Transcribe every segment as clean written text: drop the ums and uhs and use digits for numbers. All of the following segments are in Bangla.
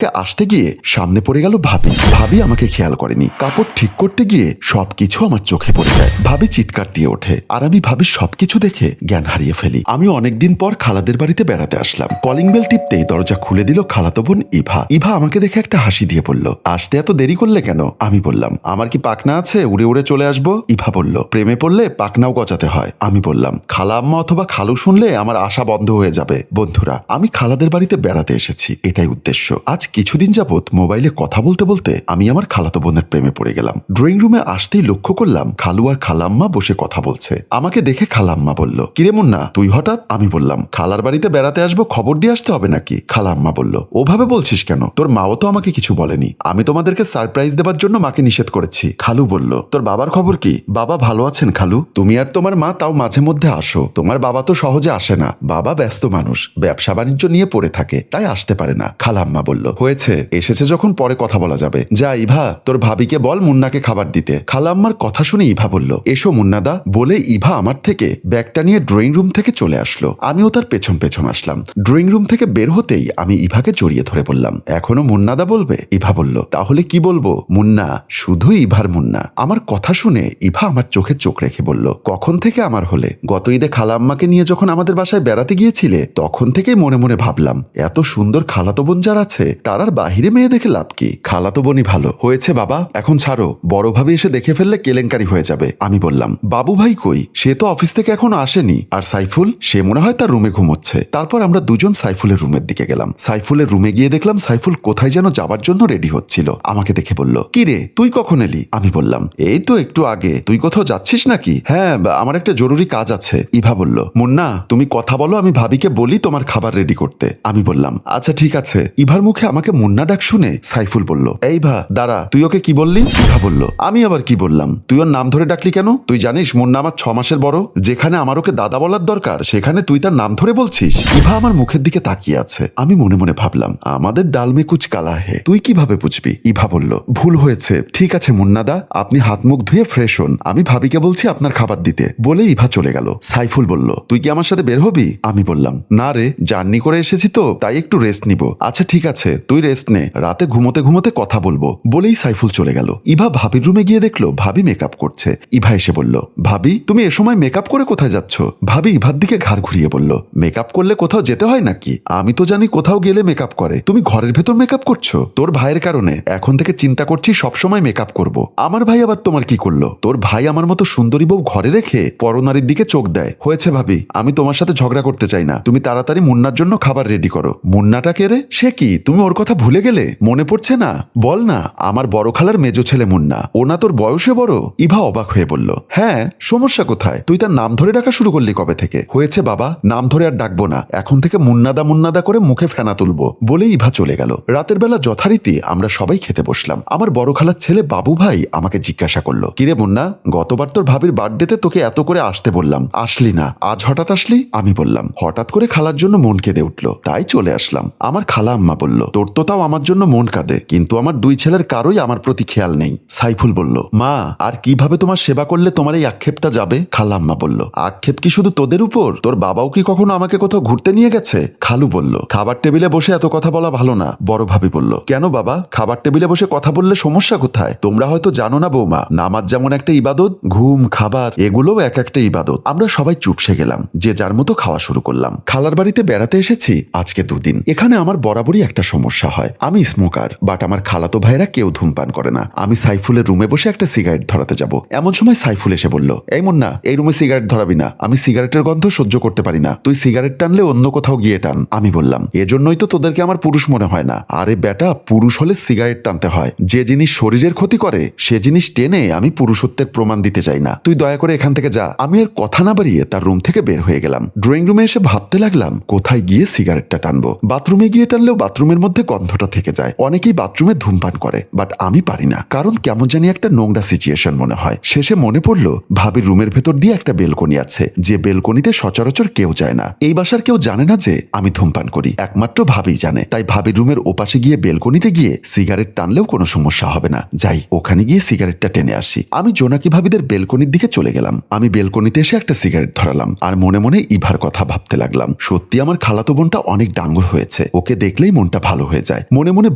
আসতে গিয়ে সামনে পড়ে গেল ভাবি। ভাবি আমাকে খেয়াল করেনি। কাপড় ঠিক করতে গিয়ে সবকিছু আমার চোখে পড়ে যায়। ভাবি চিৎকার দিয়ে ওঠে আর আমি ভাবির সবকিছু দেখে জ্ঞান হারিয়ে ফেলি। আমি অনেকদিন পর খালাদের বাড়িতে বেড়াতে আসলাম। কলিং বেল টিপতেই দরজা খুলে দিল খালাতো বোন ইভা। ইভা আমাকে দেখে একটা হাসি দিয়ে বলল, আসতে এত দেরি করলে কেন? আমি বললাম, আমার কি পাকনা আছে উড়ে উড়ে চলে আসবো? ইভা বলল, প্রেমে পড়লে পাকনাও গজাতে হয়। আমি বললাম, খালা আম্মা অথবা খালু শুনলে আমার আশা বন্ধ হয়ে যাবে। বন্ধুরা, আমি খালাদের বাড়িতে বেড়াতে এসেছি, এটাই উদ্দেশ্য। আজ কিছুদিন যাবত মোবাইলে কথা বলতে বলতে আমি আমার খালাতো বোনের প্রেমে পড়ে গেলাম। ড্রয়িং রুমে আসতেই লক্ষ্য করলাম খালু আর খালাম্মা বসে কথা বলছে। আমাকে দেখে খালাম্মা বলল, কিরে মুন্না, তুই হঠাৎ? আমি বললাম, খালার বাড়িতে বেড়াতে আসবো, খবর দিয়ে আসতে হবে নাকি? খালাম্মা বলল, ওভাবে বলছিস কেন? তোর মাও তো আমাকে কিছু বলেনি। আমি তোমাদেরকে সারপ্রাইজ দেবার জন্য মাকে নিষেধ করেছি। খালু বলল, তোর বাবার খবর কি? বাবা ভালো আছেন খালু। তুমি আর তোমার মা তাও মাঝে মধ্যে আসো। তোমার বাবা তো সহজে আসে না। বাবা ব্যস্ত মানুষ, ব্যবসা বাণিজ্য নিয়ে পড়ে থাকে, তাই আসতে পারে না। খালাম্মা বলল, হয়েছে, এসেছে যখন পরে কথা বলা যাবে। যা ইভা, তোর ভাবিকে বল মুন্নাকে খাবার দিতে। খালাম্মার কথা শুনে ইভা বলল, এসো মুন্নাদা। বলে ইভা আমার থেকে ব্যাগটা নিয়ে ড্রয়িং রুম থেকে চলে আসলো। আমিও তার পেছন পেছন আসলাম। ড্রয়িং রুম থেকে বের হতেই আমি ইভাকে জড়িয়ে ধরে বললাম, এখনো মুন্নাদা বলবে? ইভা বলল, তাহলে কি বলবো? মুন্না, শুধু ইভার মুন্না। আমার কথা শুনে ইভা আমার চোখে চোখ রেখে বলল, কখন থেকে আমার হলে? গত ঈদে খালাম্মাকে নিয়ে যখন আমাদের বাসায় বেড়াতে গিয়েছিলে তখন থেকেই মনে মনে ভাবলাম, এত সুন্দর খালাতো বোন যার আছে তার আর বাহিরে মেয়ে দেখে লাভ কি? খালাতো বোনই ভালো। হয়েছে বাবা, এখন ছাড়ো, বড় ভাবে এসে দেখে ফেললে কেলেঙ্কারি হয়ে যাবে। আমি বললাম, বাবু ভাই কই? সে তো অফিস থেকে এখনো আসেনি। আর সাইফুল, সে মনে হয় তার রুমে ঘুমোচ্ছে। তারপর আমরা দুজন সাইফুলের রুমের দিকে গেলাম। সাইফুলের রুমে গিয়ে দেখলাম সাইফুল কোথায় যেন যাবার জন্য রেডি হচ্ছিল। আমাকে দেখে বলল, কি রে, তুই কখন এলি? আমি বললাম, এই তো একটু আগে। তুই কোথাও যাচ্ছিস নাকি? হ্যাঁ, আমার একটা জরুরি কাজ আছে। ইভা বলল, মুন্না, তুমি কথা বলো, আমি ভাবিকে বলি তোমার খাবার রেডি করতে। আমি বললাম, আচ্ছা ঠিক আছে। ইভার মুখে আমাকে মুন্না ডাক শুনে সাইফুল বলল, এই ভা, দাঁড়া, তুই ওকে কি বললি? ইভা বলল, আমি আবার কি বললাম? তুই ওর নাম ধরে ডাকলি কেন? তুই জানিস মুন্না আমার 6 মাসের বড়। যেখানে আমার ওকে দাদা বলার দরকার সেখানে তুই তার নাম ধরে বলছিস? ইভা আমার মুখের দিকে তাকিয়ে আছে। আমি মনে মনে ভাবলাম, আমাদের ডালমে কুচ কালা হে, তুই কিভাবে বুঝবি? ইভা বলল, ভুল হয়েছে, ঠিক আছে মুন্নাদা, আপনি হাত মুখ ধুয়ে ফ্রেশ হন, আমি ভাবিকে বলছি আপনার খাবার দিতে। বলে ইভা চলে গেল। সাইফুল বলল, তুই কি আমার সাথে বের হবি? আমি বললাম, না রে, জার্নি করে এসেছি তো, তাই একটু রেস্ট নিব। আচ্ছা ঠিক আছে, তুই রেস্ট নে, রাতে ঘুমোতে ঘুমোতে কথা বলবো। বলেই সাইফুল চলে গেল। ইভা ভাবির রুমে গিয়ে দেখলো ভাবি মেকআপ করছে। ইভা এসে বলল, ভাবি, তুমি এ সময় মেকআপ করে কোথায় যাচ্ছ? ভাবি ইভার দিকে ঘাড় ঘুরিয়ে বলল, মেকআপ করলে কোথাও যেতে হয় নাকি? আমি তো জানি কোথাও গেলে মেকআপ করে, তুমি ঘরের ভেতর মেকআপ করছো? তোর ভাইয়ের কারণে এখন থেকে চিন্তা করছি সবসময় মেকআপ করব। আমার ভাই আবার তোমার কি করলো? তোর ভাই আমার মতো সুন্দরী বউ ঘরে রেখে পরনারীর দিকে চোখ দেয়। হয়েছে ভাবি, আমি তোমার সাথে ঝগড়া করতে চাই না। তুমি তাড়াতাড়ি মুন্নার জন্য খাবার রেডি করো। মুন্নাটা কে রে? সে কি, তুমি ওর কথা ভুলে গেলে? মনে পড়ছে না? বল না, আমার বড় খালার মেজো ছেলে মুন্না। ও না তোর বয়সে বড়? ইভা অবাক হয়ে বলল, হ্যাঁ, সমস্যা কোথায়? তুই তার নাম ধরে ডাকা শুরু করলি কবে থেকে? হয়েছে বাবা, নাম ধরে আর ডাকবো না, এখন থেকে মুন্নাদা মুন্নাদা করে মুখে ফেনা তুলবো। বলেই ইভা চলে গেল। রাতের বেলা যথারীতি আমরা সবাই খেতে বসলাম। আমার বড় খালার ছেলে বাবু ভাই আমাকে জিজ্ঞাসা করলো, কিরে মুন্না, গতবার তোর ভাবির বার্থডেতে তোকে এত করে আসতে বললাম, আসলি না, আজ হঠাৎ আসলি? আমি বললাম, হঠাৎ করে খালার জন্য মন কেঁদে উঠলো, তাই চলে আসলাম। আমার খালা আম্মা বলল, তোর তো তাও আমার জন্য মন কাঁদে, কিন্তু আমার 2 ছেলের কারোই আমার প্রতি খেয়াল নেই। সাইফুল বলল, মা, আর কিভাবে তোমার সেবা করলে তোমার এই আক্ষেপটা যাবে? খালা আম্মা বলল, আক্ষেপ কি শুধু তোদের উপর? তোর বাবাও কি কখনো আমাকে কোথাও ঘুরতে নিয়ে গেছে? খালু বলল, খাবার টেবিলে বসে এত কথা বলা ভালো না। বড় ভাবি বলল, কেন বাবা, খাবার টেবিলে বসে কথা বললে সমস্যা কোথায়? তোমরা হয়তো জানো না বৌমা, নামাজ যেমন একটা ইবাদত, ঘুম, খাবার, এগুলোও এক একটা ইবাদত। আমরা সবাই চুপসে গেলাম, যে যার মতো খাওয়া শুরু করলাম। খালার বাড়িতে বেড়াতে এসেছি আজকে 2 দিন। এখানে আমার বরাবরই একটা সমস্যা হয়, আমি স্মোকার, বাট আমার খালাতো ভাইরা কেউ ধূমপান করে না। আমি সাইফুলের রুমে বসে একটা সিগারেট ধরাতে যাব, এমন সময় সাইফুল এসে বলল, এই মুন্না, এই রুমে সিগারেট ধরাবি না, আমি সিগারেটের গন্ধ সহ্য করতে পারি না, তুই সিগারেট টানলে অন্য কোথাও গিয়ে টান। আমি বললাম, এজন্যই তো তোদেরকে আমার পুরুষ মনে হয় না। আরে বেটা, পুরুষ হলে সিগারেট টানতে হয়। যে জিনিস শরীরের ক্ষতি করে সে জিনিস টেনে আমি পুরুষত্বের প্রমাণ দিতে চাই না। তুই দয়া করে এখান থেকে যা। আমি আর কথা না বাড়িয়ে তার রুম থেকে বের হয়ে গেলাম। ড্রয়িং রুমে এসে ভাবতে লাগলাম কোথায় গিয়ে সিগারেটটা টানবো। বাথরুমে গিয়ে টানলেও বাথরুমের মধ্যে গন্ধটা থেকে যায়। অনেকেই বাথরুমে ধূমপান করে, বাট আমি পারি না, কারণ কেমন জানি একটা নোংরা সিচুয়েশন মনে হয়। শেষে মনে পড়লো ভাবির রুমের ভেতর দিয়ে একটা বেলকনি আছে, যে বেলকনিতে সচরাচর কেউ যায় না। এই বাসার কেউ জানে না যে আমি ধূমপান করি, একমাত্র ভাবিই জানে। তাই ভাবির রুমের ওপাশে গিয়ে বেলকনিতে গিয়ে সিগারেট টানলেও কোনো সমস্যা হবে না। যাই, ওখানে গিয়ে সিগারেটটা টেনে আসি। আমি জোনাকি ভাবিদের বেলকনির দিকে চলে গেলাম। আমি বেলকনিতে এসে একটা সিগারেট ধরালাম আর মনে মনে ইভার কথা ভাবতে লাগলাম। সত্যি আমার খালাতো বোনটা অনেক ডাঙ্গর হয়েছে, ওকে দেখলেই মনটা ভালো হয়ে যায়। মনে মনে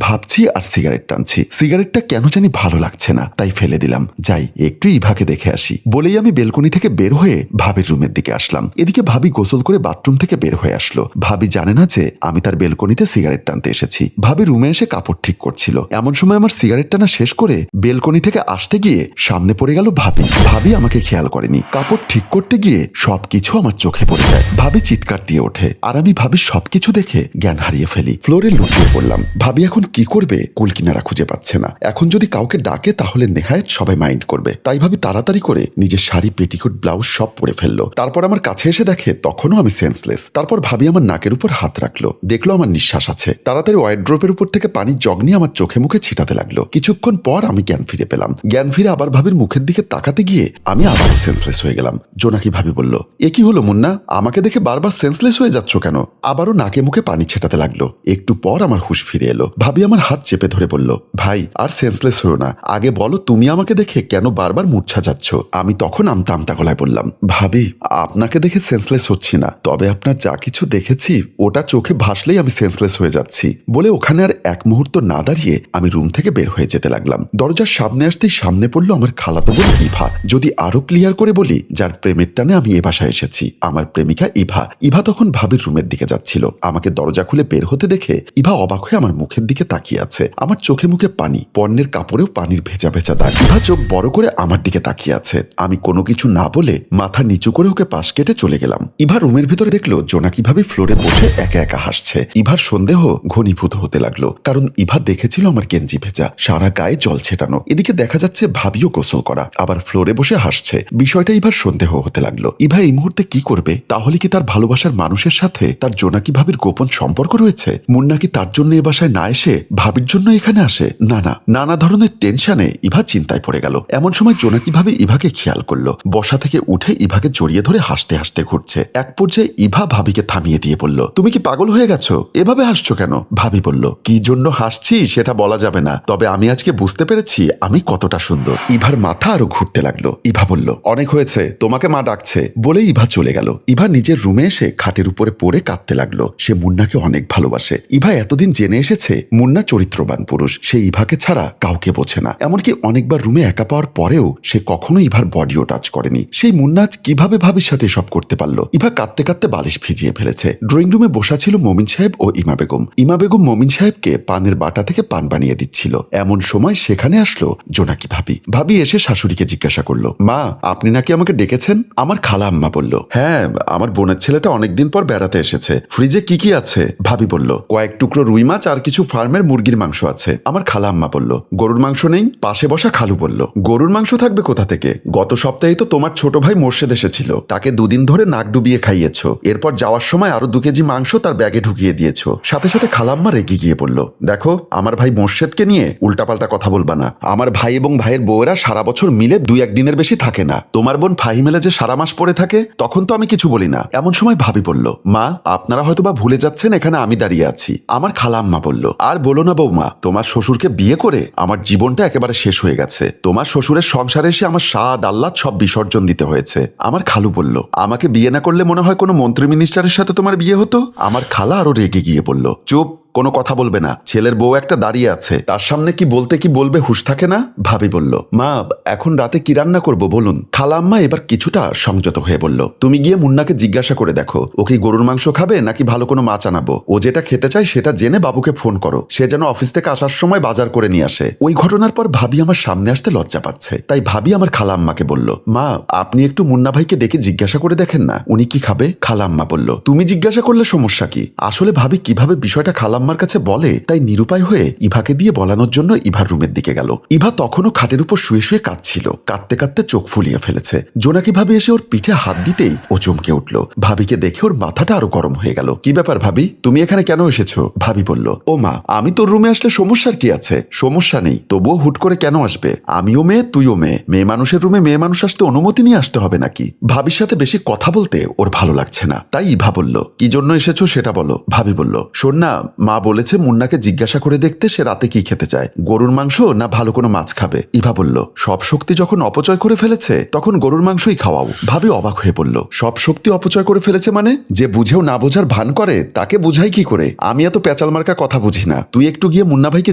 ভাবছি আর সিগারেট টানছি। সিগারেটটা কেন জানি ভালো লাগছে না, তাই ফেলে দিলাম। যাই একটু ইভাকে দেখে আসি বলেই আমি বেলকনি থেকে বের হয়ে ভাবির রুমের দিকে আসলাম। এদিকে ভাবি গোসল করে বাথরুম থেকে বের হয়ে আসলো। ভাবি জানে না যে আমি তার বেলকনিতে সিগারেট টানতে এসেছি। ভাবি রুমে এসে কাপড় ঠিক করছিল। এমন সময় আমার সিগারেট টানা শেষ করে বেলকনি থেকে আসতে গিয়ে সামনে পড়ে গেল ভাবি। ভাবি আমাকে খেয়াল করেনি। কাপড় ঠিক করতে গিয়ে সবকিছু আমার চোখে পড়ে যায়। ভাবি চিৎকার দিয়ে ওঠে আর আমি ভাবির সবকিছু দেখে জ্ঞান হারিয়ে ফেলি। ফ্লোরে লুটিয়ে পড়লাম। ভাবি এখন কি করবে কুল কিনারা খুঁজে পাচ্ছে না। এখন যদি কাউকে ডাকে তাহলে নেহায়েত সবাই মাইন্ড করবে। তাই ভাবি তাড়াতাড়ি করে নিজের শাড়ি, পেটিকোট, ব্লাউজ সব পরে ফেললো। তারপর আমার কাছে এসে দেখে তখনও আমি সেন্সলেস। তারপর ভাবি আমার নাকের উপর হাত রাখলো, দেখলো আমার নিঃশ্বাস আছে। তাড়াতাড়ি ওয়ার্ড্রোপের উপর থেকে পানির জগ নিয়ে আমার চোখে মুখে ছিটাতে লাগলো। কিছুক্ষণ পর আমি জ্ঞান ফিরে পেলাম। জ্ঞান ফিরে আবার ভাবির মুখের দিকে তাকাতে গিয়ে আমি আবারও সেন্সলেস হয়ে গেলাম। জোনাকি ভাবি বলল, এ কি হলো মুন্না, আমাকে দেখে বারবার সেন্সলেস হয়ে যাচ্ছ কেন? আবারও নাকে মুখে পানি ছেটাতে লাগলো। একটু পর আমার হুঁশ ফিরে এলো। ভাবি আমার হাত চেপে ধরে বলল, ভাই আর সেন্সলেস হয়েও না, আগে বলো তুমি আমাকে দেখে কেন বারবার মূর্ছা যাচ্ছ? আমি তখন আমতা আমতা গলায় বললাম, ভাবি আপনাকে দেখে সেন্সলেস হচ্ছি না, তবে আপনার যা কিছু দেখেছি ওটা চোখে ভাসলেই আমি সেন্সলেস হয়ে যাচ্ছি। বলে ওখানে আর এক মুহূর্ত না দাঁড়িয়ে আমি রুম থেকে বের হয়ে যেতে লাগলাম। দরজার সামনে আসতেই সামনে পড়লো আমার খালাতো বোন ইভা। যদি আরো ক্লিয়ার করে বলি, যার প্রেমের টানে আমি এ বাসায় এসেছি, আমার প্রেমিকা ইভা। ইভা তখন ভাবির রুমের দিকে যাচ্ছিল। আমাকে দরজা খুলে বের হতে দেখে ইভা অবাক হয়ে আমার মুখের দিকে তাকিয়ে আছে। আমার চোখে মুখে পানি, পণ্যের কাপড়েও পানির ভেজা ভেজা দাগ। ইভা চোখ বড় করে আমার দিকে তাকিয়ে আছে। আমি কোনো কিছু না বলে মাথা নিচু করে ওকে পাশ কেটে চলে গেলাম। ইভা রুমের ভিতরে দেখলো জোনাকি ভাবি ফ্লোরে বসে একা একা হাসছে। ইভার সন্দেহ ঘনীভূত হতে লাগলো, কারণ ইভা দেখেছিল আমার গেঞ্জি ভেজা, সারা গায়ে জল ছেটানো। এদিকে দেখা যাচ্ছে ভাবিও গোসল করা, আবার ফ্লোরে বসে হাসছে। বিষয়টা ইভার সন্দেহ হতে লাগলো। ইভা এই মুহূর্তে কি করবে? তাহলে কি তার ভালোবাসার মানুষের সাথে তার জোনাকি ভাবির গোপন সম্পর্ক রয়েছে? মুন্না কি তার জন্য এ বাসায় না এসে ভাবির জন্য এখানে আসে? না না, নানা ধরনের টেনশনে ইভা চিন্তায় পড়ে গেল। এমন সময় জোনাকি ভাবি ইভাকে খেয়াল করলো। বসা থেকে উঠে ইভাকে জড়িয়ে ধরে হাসতে হাসতে ঘুরছে। এক পর্যায়ে ইভা ভাবিকে থামিয়ে দিয়ে বলল, তুমি কি পাগল হয়ে গেছো? এভাবে হাসছো কেন? ভাবি বলল, কি জন্য হাসছি সেটা বলা যাবে না, তবে আমি আজকে বুঝতে পেরেছি আমি কতটা সুন্দর। ইভার মাথা আরো ঘুরতে লাগলো। ইভা বলল, অনেক হয়েছে, তোমাকে মা ডাকছে। বলে ইভা চলে গেল। ইভা নিজের রুমে এসে খাটের উপরে পড়ে কাঁদতে লাগলো। সে মুন্নাকে অনেক ভালোবাসে। ইভা এতদিন জেনে এসেছে মুন্না চরিত্রবান পুরুষ, সে ইভাকে ছাড়া কাউকে বোঝে না। এমনকি অনেকবার রুমে একা পাওয়ার পরেও সে কখনো ইভার বডিও টাচ করেনি। সেই মুন্না আজ কিভাবে ভাবির সাথে সব করতে পারলো? ইভা কাঁদতে কাঁদতে বালিশ ভিজিয়ে ফেলেছে। ড্রয়িং রুমে বসা ছিল মমিন সাহেব ও ইমা বেগম। ইমা বেগম মমিন সাহেবকে পানের বাটা থেকে পান বানিয়ে দিচ্ছিল। এমন সময় সেখানে আসলো জোনাকি ভাবি। ভাবি এসে শাশুড়িকে জিজ্ঞাসা করলো, মা আপনি নাকি আমাকে ডেকেছেন? আমার খালা আম্মা বলল, হ্যাঁ, আমার বোনের ছেলেটা অনেকদিন পর বেড়াতে এসেছে। ফ্রিজে কি কি আছে? ভাবি বলল, কয়েক টুকরো রুই মাছ আর কিছু ফার্মের মুরগির মাংস আছে। আমার খালা আম্মা বলল, গরুর মাংস নেই? পাশে বসা খালু বলল, গরুর মাংস থাকবে কোথা থেকে? গত সপ্তাহে তো তোমার ছোট ভাই মোর্শেদ এসেছিল, তাকে দুদিন ধরে নাক ডুবিয়ে খাইয়েছো। এরপর যাওয়ার সময় আরো 2 কেজি মাংস তার ব্যাগে ঢুকিয়ে দিয়েছো। সাথে সাথে খালাম্মা রেগে গিয়ে বলল, দেখো আমার ভাই মোর্শেদকে নিয়ে উল্টাপাল্টা কথা বলবা না। আমার ভাই এবং ভাইয়ের বউয়েরা সারা বছর মিলে 2-1 দিনের বেশি থাকে না। তোমার বোন ফাহিমেলে যে সারা মাস পড়ে থাকে, তখন তো আমি কিছু বলি না। এমন সময় ভাবি বলল, মা আপনারা হয়তোবা ভুলে যাচ্ছেন এখানে আমি দাঁড়িয়ে আছি। আমার খালাম্মা বলল, আর বলো না বৌমা, তোমার শ্বশুরকে বিয়ে করে আমার জীবনটা একেবারে শেষ হয়ে গেছে। তোমার শ্বশুরের সংসারে এসে আমার স্বাদ আহ্লাদ সব বিসর্জন দিতে হয়েছে। আমার খালু বলল, আমাকে বিয়ে না করলে মনে হয় কোনো মন্ত্রী মিনিস্টারের সাথে তোমার বিয়ে হতো। আমার খালা আরো রেগে গিয়ে বলল, চুপ, কোনো কথা বলবে না। ছেলের বউ একটা দাঁড়িয়ে আছে, তার সামনে কি বলতে কি বলবে হুঁশ থাকে না। ভাবি বলল, মা এখন রাতে কি রান্না করব বলুন। খালা আম্মা এবার কিছুটা সংযত হয়ে বলল, তুমি গিয়ে মুন্নাকে জিজ্ঞাসা করে দেখো ও কি গরুর মাংস খাবে নাকি ভালো কোনো মাছ আনাবো। ও যেটা খেতে চায় সেটা জেনে বাবুকে ফোন করো, সে যেন অফিস থেকে আসার সময় বাজার করে নিয়ে আসে। ওই ঘটনার পর ভাবি আমার সামনে আসতে লজ্জা পাচ্ছে, তাই ভাবি আমার খালা আম্মাকে বলল, মা আপনি একটু মুন্না ভাইকে ডেকে জিজ্ঞাসা করে দেখেন না উনি কি খাবে। খালা আম্মা বলল, তুমি জিজ্ঞাসা করলে সমস্যা কি? আসলে ভাবি কিভাবে বিষয়টা খালা আম্মার কাছে বলে, তাই নিরুপায় হয়ে ইভাকে দিয়ে বলানোর জন্য ইভার রুমের দিকে গেল। ইভা তখনও খাটের উপর শুয়ে শুয়ে কাঁদছিল। কাঁদতে কাঁদতে চোখ ফুলিয়ে ফেলেছে। জোনাকি ভাবি এসে ওর পিঠে হাত দিতেই ও চমকে উঠল। ভাবিকে দেখে ওর মাথাটা আরো গরম হয়ে গেল। কি ব্যাপার ভাবি, তুমি এখানে কেন এসেছো? ভাবি বলল, ও মা আমি তোর রুমে আসলে সমস্যার কি আছে? সমস্যা নেই, তবুও হুট করে কেন আসবে? আমিও মেয়ে, তুইও মেয়ে, মেয়ে মানুষের রুমে মেয়ে মানুষ আসতে অনুমতি নিয়ে আসতে হবে নাকি? ভাবির সাথে বেশি কথা বলতে ওর ভালো লাগছে না, তাই ইভা বলল, কি জন্য এসেছো সেটা বলো। ভাবি বলল, শোন না, মা বলেছে মুন্নাকে জিজ্ঞাসা করে দেখতে সে রাতে কি খেতে চায়, গরুর মাংস না ভালো কোনো মাছ খাবে। ইভা বলল, সব শক্তি যখন অপচয় করে ফেলেছে তখন গরুর মাংসই খাওয়াও। ভাবি অবাক হয়ে বলল, সব শক্তি অপচয় করে ফেলেছে মানে? যে বুঝেও না বোঝার ভান করে তাকে বুঝাই কি করে? আমি এত পেঁচাল মার্কা কথা বুঝি না, তুই একটু গিয়ে মুন্না ভাইকে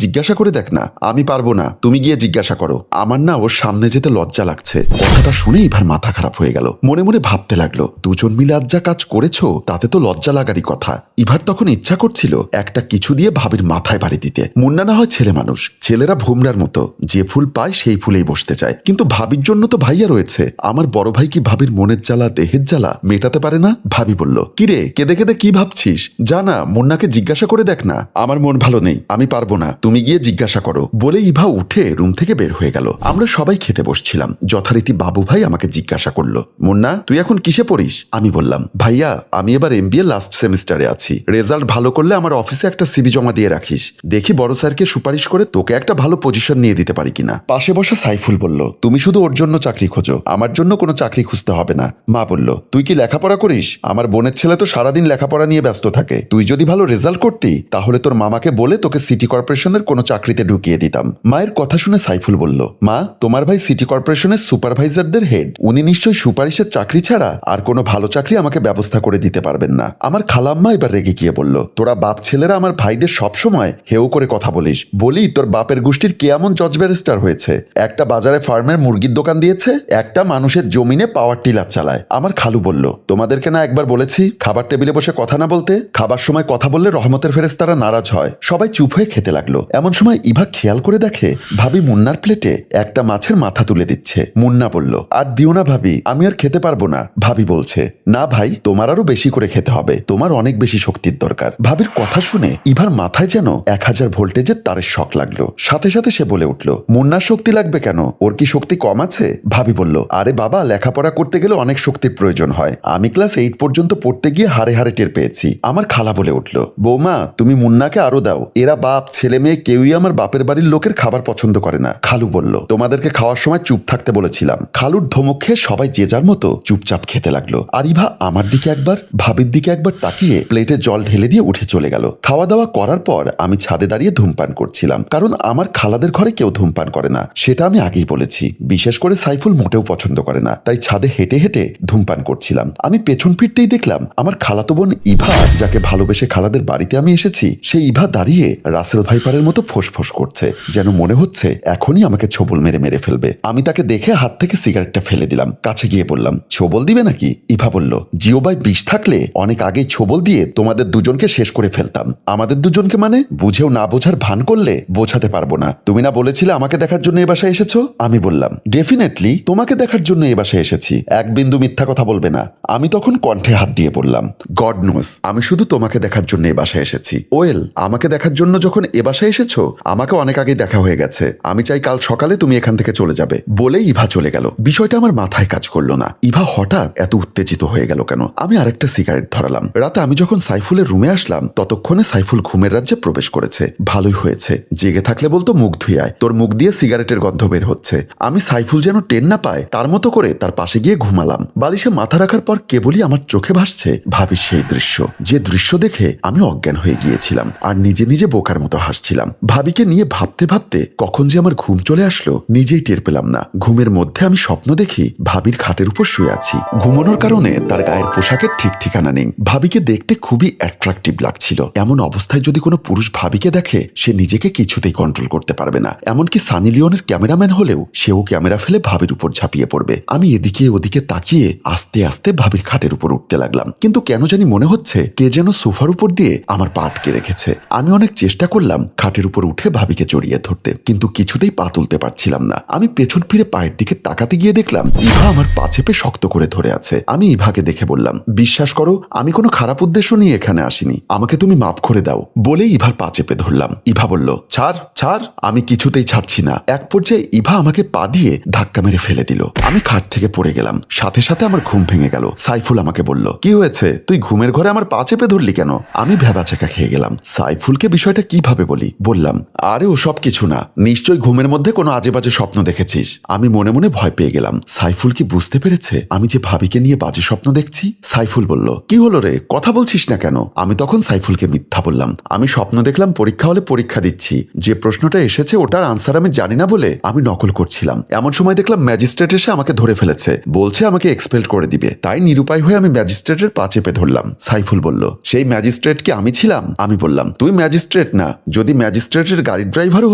জিজ্ঞাসা করে দেখ না। আমি পারবো না, তুমি গিয়ে জিজ্ঞাসা করো। আমার না ওর সামনে যেতে লজ্জা লাগছে। কথাটা শুনে ইভার মাথা খারাপ হয়ে গেল। মনে মনে ভাবতে লাগলো, দুজন মিলে আজ যা কাজ করেছো তাতে তো লজ্জা লাগারই কথা। ইভার তখন ইচ্ছা করছিল একটা কিছু দিয়ে ভাবির মাথায় বাড়ি দিতে। মুন্না না হয় ছেলে মানুষ, ছেলেরা ভোমরার মতো, যে ফুল পায় সেই ফুলেই বসতে চায়, কিন্তু ভাবির জন্য তো ভাইয়া রয়েছে। আমার বড় ভাই কি ভাবির মনের জ্বালা দেহের জ্বালা মেটাতে পারে না? ভাবি বলল, কিরে কেঁদে কেঁদে কি ভাবছিস? জানা মুন্নাকে জিজ্ঞাসা করে দেখ না। আমার মন ভালো নেই, আমি পারবো না, তুমি গিয়ে জিজ্ঞাসা করো। বলে ইভা উঠে রুম থেকে বের হয়ে গেল। আমরা সবাই খেতে বসছিলাম। যথারীতি বাবু ভাই আমাকে জিজ্ঞাসা করলো, মুন্না তুই এখন কিসে পড়িস? আমি বললাম, ভাইয়া আমি এবার MBA লাস্ট সেমিস্টারে আছি, রেজাল্ট ভালো করলে আমার অফিসে একটা CV জমা দিয়ে রাখিস, দেখি বড় স্যারকে সুপারিশ করে তোকে একটা ভালো পজিশন নিয়ে দিতে পারি কিনা। পাশে বসা সাইফুল বলল, তুমি শুধু ওর জন্য চাকরি খোঁজো, আমার জন্য কোনো চাকরি খুঁজতে হবে না। মা বলল, তুই কি লেখাপড়া করিস? আমার বোনের ছেলে তো সারাদিন লেখাপড়া নিয়ে ব্যস্ত থাকে, তুই যদি ভালো রেজাল্ট করতি তাহলে তোর মামাকে বলে তোকে সিটি কর্পোরেশনের কোনো চাকরিতে ঢুকিয়ে দিতাম। মায়ের কথা শুনে সাইফুল বলল, মা তোমার ভাই সিটি কর্পোরেশনের সুপারভাইজারদের হেড, উনি নিশ্চয়ই সুপারিশের চাকরি ছাড়া আর কোনো ভালো চাকরি আমাকে ব্যবস্থা করে দিতে পারবেন না। আমার খালাম্মা এবার রেগে গিয়ে বলল, তোরা বাপ ছেলেরা আমার ভাইদের সবসময় হেউ করে কথা বলিস। বলি তোর বাপের গোষ্ঠীর কে এমন জজ ব্যারিস্টার হয়েছে? একটা বাজারে ফার্মের মুরগির দোকান দিয়েছে, একটা মানুষের জমিনে পাওয়ার টিলার চালায়। আমার খালু বলল, তোমাদেরকে না একবার বলেছি খাবার টেবিলে বসে কথা না বলতে? খাবার সময় কথা বললে রহমতের ফেরেশতারা নারাজ হয়। সবাই চুপ হয়ে খেতে লাগলো। এমন সময় ইভা খেয়াল করে দেখে ভাবি মুন্নার প্লেটে একটা মাছের মাথা তুলে দিচ্ছে। মুন্না বলল, আর দিও না ভাবি, আমি আর খেতে পারবো না। ভাবি বলছে, না ভাই তোমার আরো বেশি করে খেতে হবে, তোমার অনেক বেশি শক্তির দরকার। ভাবির কথা শুনে ইভার মাথায় যেন 1000 ভোল্টেজের তারের শক লাগলো। সাথে সাথে সে বলে উঠল, মুন্নার শক্তি লাগবে কেন? ওর কি শক্তি কম আছে? ভাবি বলল, আরে বাবা লেখাপড়া করতে গেলে অনেক শক্তির প্রয়োজন হয়, আমি ক্লাস 8 পর্যন্ত পড়তে গিয়ে হারে হারে টের পেয়েছি। আমার খালা বলে উঠল, বৌমা তুমি মুন্নাকে আরো দাও, এরা বাপ ছেলে মেয়ে কেউই আমার বাপের বাড়ির লোকের খাবার পছন্দ করে না। খালু বলল, তোমাদেরকে খাওয়ার সময় চুপ থাকতে বলেছিলাম। খালুর ধমক খেয়ে সবাই যে যার মতো চুপচাপ খেতে লাগলো। আর ইভা আমার দিকে একবার ভাবির দিকে একবার তাকিয়ে প্লেটে জল ঢেলে দিয়ে উঠে চলে গেল। খাওয়া দাওয়া করার পর আমি ছাদে দাঁড়িয়ে ধূমপান করছিলাম, কারণ আমার খালাদের ঘরে কেউ ধূমপান করে না, সেটা আমি আগেই বলেছি। বিশেষ করে সাইফুল মোটেও পছন্দ করে না, তাই ছাদে হেঁটে হেঁটে ধূমপান করছিলাম। আমি পেছন ফিরতেই দেখলাম আমার খালাতো বোন ইভা, যাকে ভালোবেসে খালাদের বাড়িতে আমি এসেছি, সেই ইভা দাঁড়িয়ে রাসেল ভাইপারের মতো ফোঁস করছে, যেন মনে হচ্ছে এখনই আমাকে ছোবল মেরে মেরে ফেলবে। আমি তাকে দেখে হাত থেকে সিগারেটটা ফেলে দিলাম। কাছে গিয়ে বললাম, ছোবল দিবে নাকি? ইভা বলল, জিও বাই বিষ থাকলে অনেক আগেই ছোবল দিয়ে তোমাদের দুজনকে শেষ করে ফেলতাম। আমাদের দুজনকে মানে? বুঝেও না বোঝার ভান করলে বোঝাতে পারবো না। তুমি না বলেছিলে আমাকে দেখার জন্য এ বাসায় এসেছো? আমি বললাম, ডেফিনেটলি তোমাকে দেখার জন্য এ বাসায় এসেছি, এক বিন্দু মিথ্যা কথা বলবে না। আমি তখন কণ্ঠে হাত দিয়ে বললাম, গড নোস আমি শুধু তোমাকে দেখার জন্য এ বাসায় এসেছি। ওয়েল আমাকে দেখার জন্য যখন এ বাসায় এসেছো আমাকে অনেক আগেই দেখা হয়ে গেছে, আমি চাই কাল সকালে তুমি এখান থেকে চলে যাবে। বলে ইভা চলে গেল। বিষয়টা আমার মাথায় কাজ করলো না, ইভা হঠাৎ এত উত্তেজিত হয়ে গেল কেন। আমি আরেকটা সিগারেট ধরালাম। রাতে আমি যখন সাইফুলের রুমে আসলাম ততক্ষণে সাইফুল ঘুমের রাজ্যে প্রবেশ করেছে। ভালোই হয়েছে, জেগে থাকলে বলতো মুখ ধুয়ে আয়, তোর মুখ দিয়ে সিগারেটের গন্ধ বের হচ্ছে। আমি সাইফুল যেন টের না পায় তার মতো করে তার পাশে গিয়ে ঘুমালাম। বালিশে মাথা রাখার পর কেবলই আমার চোখে ভাসছে ভাবির সেই দৃশ্য, যে দৃশ্য দেখে আমি অজ্ঞান হয়ে গিয়েছিলাম আর নিজে নিজে বোকার মতো হাসছিলাম। ভাবিকে নিয়ে ভাবতে ভাবতে কখন যে আমার ঘুম চলে আসলো নিজেই টের পেলাম না। ঘুমের মধ্যে আমি স্বপ্ন দেখি ভাবির খাটের উপর শুয়ে আছি। ঘুমানোর কারণে তার গায়ের পোশাকের ঠিক ঠিকানা নেই। ভাবিকে দেখতে খুবই অ্যাট্রাকটিভ লাগছিল। এমন অবস্থায় যদি কোনো পুরুষ ভাবিকে দেখে সে নিজেকে কিছুতেই কন্ট্রোল করতে পারবে না। এমনকি সানি লিওনের ক্যামেরাম্যান হলেও সেও ক্যামেরা ফেলে ভাবির উপর ঝাঁপিয়ে পড়বে। আমি এদিকে ওদিকে তাকিয়ে আস্তে আস্তে ভাবির খাটের উপর উঠতে লাগলাম, কিন্তু কেন জানি মনে হচ্ছে কে যেন সোফার উপর দিয়ে আমার পা আটকে রেখেছে। আমি অনেক চেষ্টা করলাম খাটের উপর উঠে ভাবিকে জড়িয়ে ধরতে, কিন্তু কিছুতেই পা তুলতে পারছিলাম না। আমি পেছন ফিরে পায়ের দিকে তাকাতে গিয়ে দেখলাম ইভা আমার পা চেপে শক্ত করে ধরে আছে। আমি ইভাকে দেখে বললাম, বিশ্বাস করো আমি কোনো খারাপ উদ্দেশ্য নিয়ে এখানে আসিনি, আমাকে তুমি মাফ করে দাও। বলে ইভার পা চেপে ধরলাম। ইভা বলল, ছাড় ছাড়। আমি কিছুতেই ছাড়ছি না। এক পর্যায়ে ইভা আমাকে পা দিয়ে ধাক্কা মেরে ফেলে দিল। আমি খাট থেকে পড়ে গেলাম। সাথে সাথে আমার ঘুম ভেঙে গেল। সাইফুল আমাকে বলল, কি হয়েছে, তুই ঘুমের ঘরে আমার পা চেপে ধরলি কেন? আমি ভ্যাবাচেকা খেয়ে গেলাম। সাইফুলকে বিষয়টা কিভাবে বলি? বললাম, আরে ও সব কিছু না, নিশ্চয়ই ঘুমের মধ্যে কোনো আজে বাজে স্বপ্ন দেখেছিস। আমি মনে মনে ভয় পেয়ে গেলাম। সাইফুল কি বুঝতে পেরেছে আমি যে ভাবিকে নিয়ে বাজে স্বপ্ন দেখছি? সাইফুল বলল, কি হলো রে, কথা বলছিস না কেন? আমি তখন সাইফুলকে মিথ্যা বললাম, আমি স্বপ্ন দেখলাম পরীক্ষা হলে পরীক্ষা দিচ্ছি, যে প্রশ্নটা এসেছে ওটার আনসার আমি জানি না বলে আমি নকল করছিলাম। এমন সময় দেখলাম ম্যাজিস্ট্রেট এসে আমাকে ধরে ফেলেছে, বলছে আমাকে এক্সপেল করে দিবে। তাই নিরুপায় হয়ে আমি ম্যাজিস্ট্রেটের পা চেপে ধরলাম। সাইফুল বলল, সেই ম্যাজিস্ট্রেট কি আমি ছিলাম? আমি বললাম, তুই ম্যাজিস্ট্রেট না, যদি ম্যাজিস্ট্রেটের গাড়ির ড্রাইভারও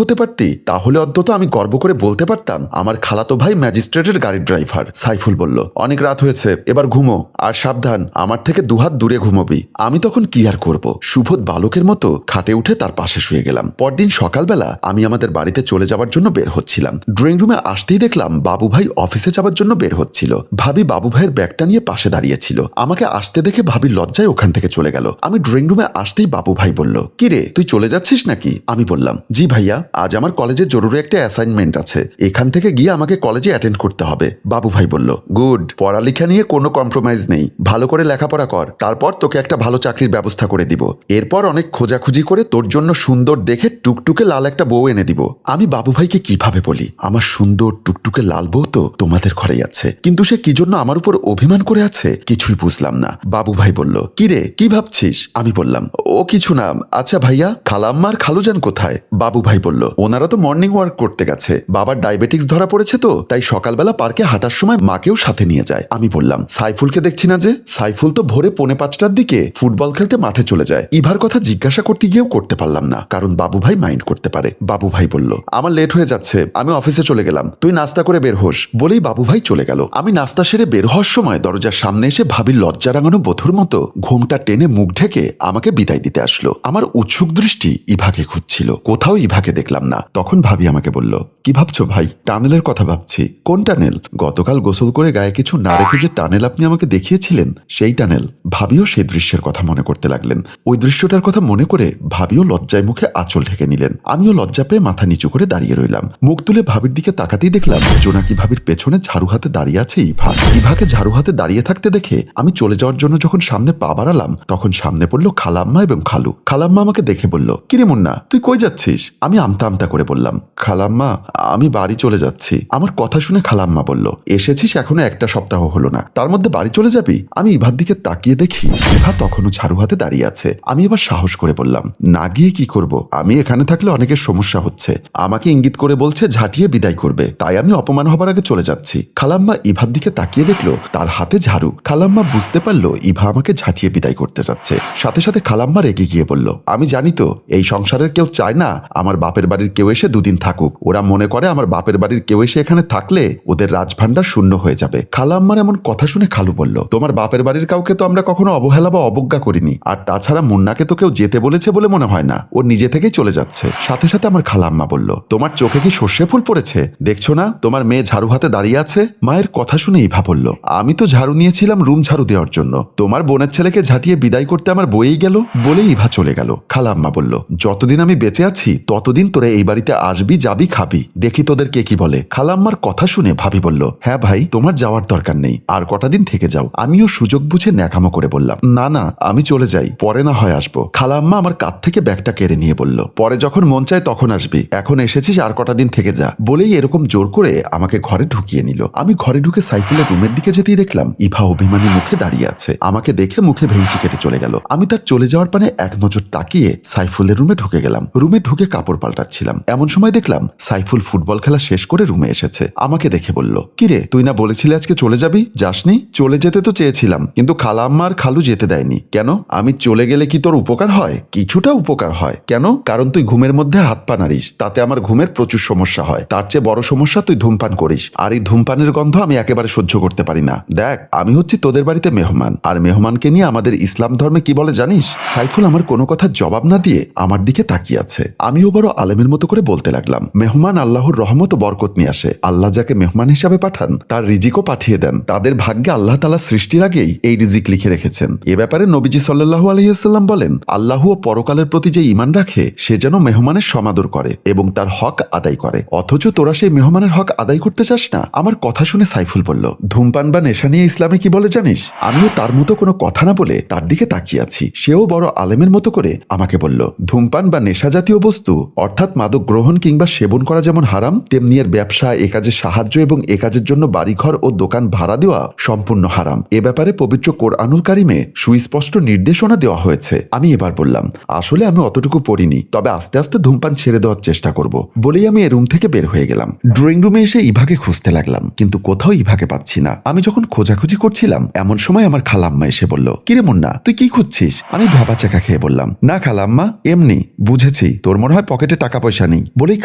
হতে পারতি তাহলে অন্তত আমি গর্ব করে বলতে পারতাম আমার খালাতো ভাই ম্যাজিস্ট্রেটের গাড়ির ড্রাইভার। সাইফুল বলল, অনেক রাত হয়েছে, এবার ঘুমো, আর সাবধান আমার থেকে দুহাত দূরে ঘুমোবি। আমি তখন কি আর করব, সুবোধ বালকের মতো খাটে উঠে তার পাশে শুয়ে গেলাম। পরদিন সকালবেলা আমি আমাদের বাড়িতে চলে যাওয়ার জন্য বের হচ্ছিলাম। ড্রয়িং রুমে আসতেই দেখলাম বাবু ভাই অফিসে যাওয়ার জন্য বের হচ্ছিল। ভাবি বাবু ভাইয়ের ব্যাগটা নিয়ে পাশে দাঁড়িয়েছিল। আমাকে আসতে দেখে ভাবি লজ্জায় ওখান থেকে চলে গেল। আমি ড্রয়িং রুমে আসতেই বাবু ভাই বলল, কি রে তুই চলে যাচ্ছিস নাকি? আমি বললাম, জি ভাইয়া, আজ আমার কলেজে জরুরি একটা অ্যাসাইনমেন্ট আছে, এখান থেকে গিয়ে আমাকে কলেজে অ্যাটেন্ড করতে হবে। বাবু ভাই বলল, গুড, পড়ালেখা নিয়ে কোনো কম্প্রোমাইজ নেই, ভালো করে লেখাপড়া কর, তারপর তোকে একটা ভালো চাকরির ব্যবস্থা করে দিব। এরপর অনেক খোঁজাখুঁজি করে তোর জন্য সুন্দর দেখে টুকটুকে লাল একটা বউ এনে দিব। আমি বাবু ভাইকে কিভাবে বলি, আমার সুন্দর টুকটুকে লাল বউ তো তোমাদের ঘরেই আছে, কিন্তু সে কি জন্য আমার উপর অভিমান করে আছে কিছুই বুঝলাম না। বাবু ভাই বলল, কি রে কি ভাবছিস? আমি বললাম, ও কিছু না। আচ্ছা ভাইয়া, খালাম্মার খালুজান কোথায়? বাবু ভাই বলল, ওনারা তো মর্নিং ওয়ার্ক করতে গেছে, বাবার ডায়াবেটিক্স ধরা পড়েছে তো তাই সকালবেলা পার্কে হাঁটার সময় মাকেও সাথে নিয়ে যায়। আমি বললাম, সাইফুলকে দেখছি না যে? সাইফুল তো ভোরে 4:45টার দিকে ফুটবল খেলতে মাঠে চলে যায়। ইভার কথা জিজ্ঞাসা করতে গিয়েও করতে পারলাম না, কারণ বাবু ভাই মাইন্ড করতে পারে। বাবু ভাই বলল, আমার লেট হয়ে যাচ্ছে, আমি অফিসে চলে গেলাম, তুই নাস্তা করে বের হোস, বলেই বাবু ভাই চলে গেল। আমি নাস্তা সেরে বের হওয়ার সময় দরজার সামনে এসে ভাবির লজ্জা রাঙানো বধুর মতো ঘোমটা টেনে মুখ ঢেকে আমাকে বিদায় দিতে আসলো। আমার উৎসুক দৃষ্টি ইভাকে খুঁজছিল, কোথাও ইভাকে দেখলাম না। তখন ভাবি আমাকে বলল, কি ভাবছো ভাই? টানেলের কথা ভাবছি। কোন টানেল? গতকাল গোসল করে গায়ে কিছু না রেখে যে টানেল আপনি আমাকে দেখিয়েছিলেন সেই টানেল। ভাবিও সেই দৃশ্যের কথা মনে করতে লাগলেন। ওই দৃশ্যটার কথা মনে করে ভাবিও লজ্জায় মুখে আঁচল ঢেকে নিলেন। আমিও লজ্জা পেয়ে মাথা নিচু করে দাঁড়িয়ে রইলাম। মুখ তুলে ভাবির দিকে তাকাতেই দেখলাম জোনাকি ভাবির পেছনে ঝাড়ু হাতে দাঁড়িয়ে আছে ইভা। ইভাকে ঝাড়ু হাতে দাঁড়িয়ে থাকতে দেখে আমি চলে যাওয়ার জন্য যখন সামনে পা বাড়ালাম তখন সামনে পড়লো খালাম্মা এবং খালু। খালাম্মা আমাকে দেখে বলল, কিরে মুন্না তুই কই যাচ্ছিস? আমি আমতা আমতা করে বললাম, খালাম্মা আমি বাড়ি চলে যাচ্ছি। আমার কথা শুনে খালাম্মা বলল, এসেছিস এখনো একটা সপ্তাহ হলো না, তার মধ্যে বাড়ি চলে যাবি? আমি ইভার দিকে তাকিয়ে দেখি ইভা তখনও ঝাড়ু হাতে দাঁড়িয়ে আছে। আমি এবার সাহস করে বললাম, না গিয়ে কি করব, আমি এখানে থাকলে অনেকের সমস্যা হচ্ছে, আমাকে ইঙ্গিত করে বলছে ঝাঁটিয়ে বিদায় করবে, তাই আমি অপমান হবার আগে চলে যাচ্ছি। খালাম্মা ইভার দিকে তাকিয়ে দেখলো তার হাতে ঝাড়ু। খালাম্মা বুঝতে পারলো ইভা আমাকে ঝাঁটিয়ে বিদায় করতে যাচ্ছে। সাথে সাথে খালাম্মা রেগে গিয়ে বলল, আমি জানি তো এই সংসারের কেউ চায় না আমার বাপের বাড়ির কেউ এসে দুদিন থাকুক, ওরা মনে করে আমার বাপের বাড়ির কেউ এসে এখানে থাকলে ওদের রাজভান্ডার শূন্য হয়ে যাবে। খালাম্মার এমন কথা শুনে খালু বলল, তোমার বাপের বাড়ির কাউকে তো আমরা কখনো অবহেলা বা অবজ্ঞা করিনি, আর তাছাড়া মুন্নাকে তো কেউ যেতে বলেছে বলে মনে হয় না, ও নিজে থেকেই চলে যাচ্ছে। সাথে সাথে আমার খালাম্মা বলল, তোমার চোখে কি সর্ষে ফুল পড়েছে? দেখছো না তোমার মেয়ে ঝাড়ু হাতে দাঁড়িয়ে আছে? মায়ের কথা শুনে ইভা বলল, আমি তো ঝাড়ু নিয়েছিলাম রুম ঝাড়ু দেওয়ার জন্য, তোমার বোনের ছেলেকে ঝাঁটিয়ে বিদায় করতে আমার বয়েই গেল। বলে ইভা চলে গেল। খালাম্মা বলল, যতদিন আমি বেঁচে আছি ততদিন তোরা এই বাড়িতে আসবি, যাবি, খাবি, দেখি তোদের কে কি বলে। খালাম্মার কথা শুনে ভাবি বলল, হ্যাঁ ভাই তোমার যাওয়ার দরকার নেই, আর কটা দিন থেকে যাও। আমিও সুযোগ বুঝে ন্যাকামো করে বললাম, না না আমি চলে যাই, পরে না হয় আসবো। খালাম্মা আমার কাঁধ থেকে ব্যাগটা কেড়ে নিয়ে বলল, পরে যখন মন চায় তখন আসবি, এখন এসেছিস আর কটা দিন থেকে যা। বলেই এরকম জোর করে আমাকে ঘরে ঢুকিয়ে নিল। আমি ঘরে ঢুকে সাইফুলের রুমের দিকে যেতেই দেখলাম ইভা অভিমানী মুখে দাঁড়িয়ে আছে। আমাকে দেখে মুখে ভেঙচি কেটে চলে গেল। আমি তার চলে যাওয়ার পানে এক নজর তাকিয়ে সাইফুলের রুমে ঢুকে গেলাম। রুমে ঢুকে কাপড় পাল্টাচ্ছিলাম, এমন সময় দেখলাম সাইফুল ফুটবল খেলা শেষ করে রুমে এসেছে। আমাকে দেখে বলল, কিরে তুই না বলেছিলি আজকে চলে যাবি, যাসনি? চলে যেতে তো চেয়েছিলাম, কিন্তু খালাম্মা আর খালু যেতে দেয়নি। কেন? আমি চলে গেলে কি তোর উপকার হয়? কিছুটা উপকার হয়। কেন? কারণ তুই ঘুমের মধ্যে হাত পা নাড়িস, তাতে আমার ঘুমের প্রচুর সমস্যা হয়। তার চেয়ে বড় সমস্যা তুই ধূমপান করিস, আর এই ধূমপানের গন্ধ আমি একেবারে সহ্য করতে পারি না। দেখ আমি হচ্ছি তোদের বাড়িতে মেহমান, আর মেহমানকে নিয়ে আমাদের ইসলাম ধর্মে কি বলে জানিস? সাইফুল আমার কোনো কথা জবাব না দিয়ে আমার দিকে তাকিয়ে আছে। আমিও বড় আলেমের মতো করে বলতে লাগলাম, মেহমান আল্লাহর রহমত ও বরকত নিয়ে আসে, আল্লাহ যাকে মেহমান হিসাবে পাঠান তার রিজিকও পাঠিয়ে দেন, তাদের ভাগ্যে আল্লাহ তাআলা সৃষ্টির আগেই এই রিজিক লিখে রেখেছেন। এ ব্যাপারে নবীজি সাল্লাল্লাহু আলাইহি ওয়াসাল্লাম বলেন, আল্লাহ ও পরকালের প্রতি যে ঈমান রাখে সে যেন মেহমানের সমাদর করে এবং তার হক আদায় করে, অথচ তোরা সেই মেহমানের হক আদায় করতে চাস না। আমার কথা শুনে সাইফুল বলল, ধূমপান বা নেশা নিয়ে ইসলামে কি বলে জানিস? আমিও তার মতো কোনো কথা না বলে তার দিকে তাকিয়ে আছি। সেও বড় আলেমের মতো করে আমাকে বলল, ধূমপান বা নেশা জাতীয় বস্তু অর্থাৎ মাদক গ্রহণ কিংবা সেবন করা যেমন হারাম, তেমনি এর ব্যবসা, এ কাজে সাহায্য এবং এ কাজের জন্য বাড়িঘর ও দোকান ভাড়া দেওয়া সম্পূর্ণ হারাম। এ ব্যাপারে পবিত্র কোরআনুল কারিমে সুস্পষ্ট নির্দেশনা দেওয়া হয়েছে। আমি এবার বললাম, আসলে আমি অতটুকু পড়িনি, তবে আস্তে আস্তে ধূমপান ছেড়ে দেওয়ার চেষ্টা করব। বলেই আমি রুম থেকে বের হয়ে গেলাম। ড্রয়িং রুমে এসে ইভাকে খুঁজতে লাগলাম, কিন্তু কোথাও ইভাকে পাচ্ছি না। আমি যখন খোঁজাখুঁজি করছিলাম এমন সময় আমার খালাম্মা এসে বলল, কিরে মুন্না, তুই কি খুঁজছিস? আমি ভাবা চাকা খেয়ে বললাম, না খালাম্মা, এমনি। বুঝেছি, তোর মনে হয় পকেটে টাকা পয়সা নেই। বলেই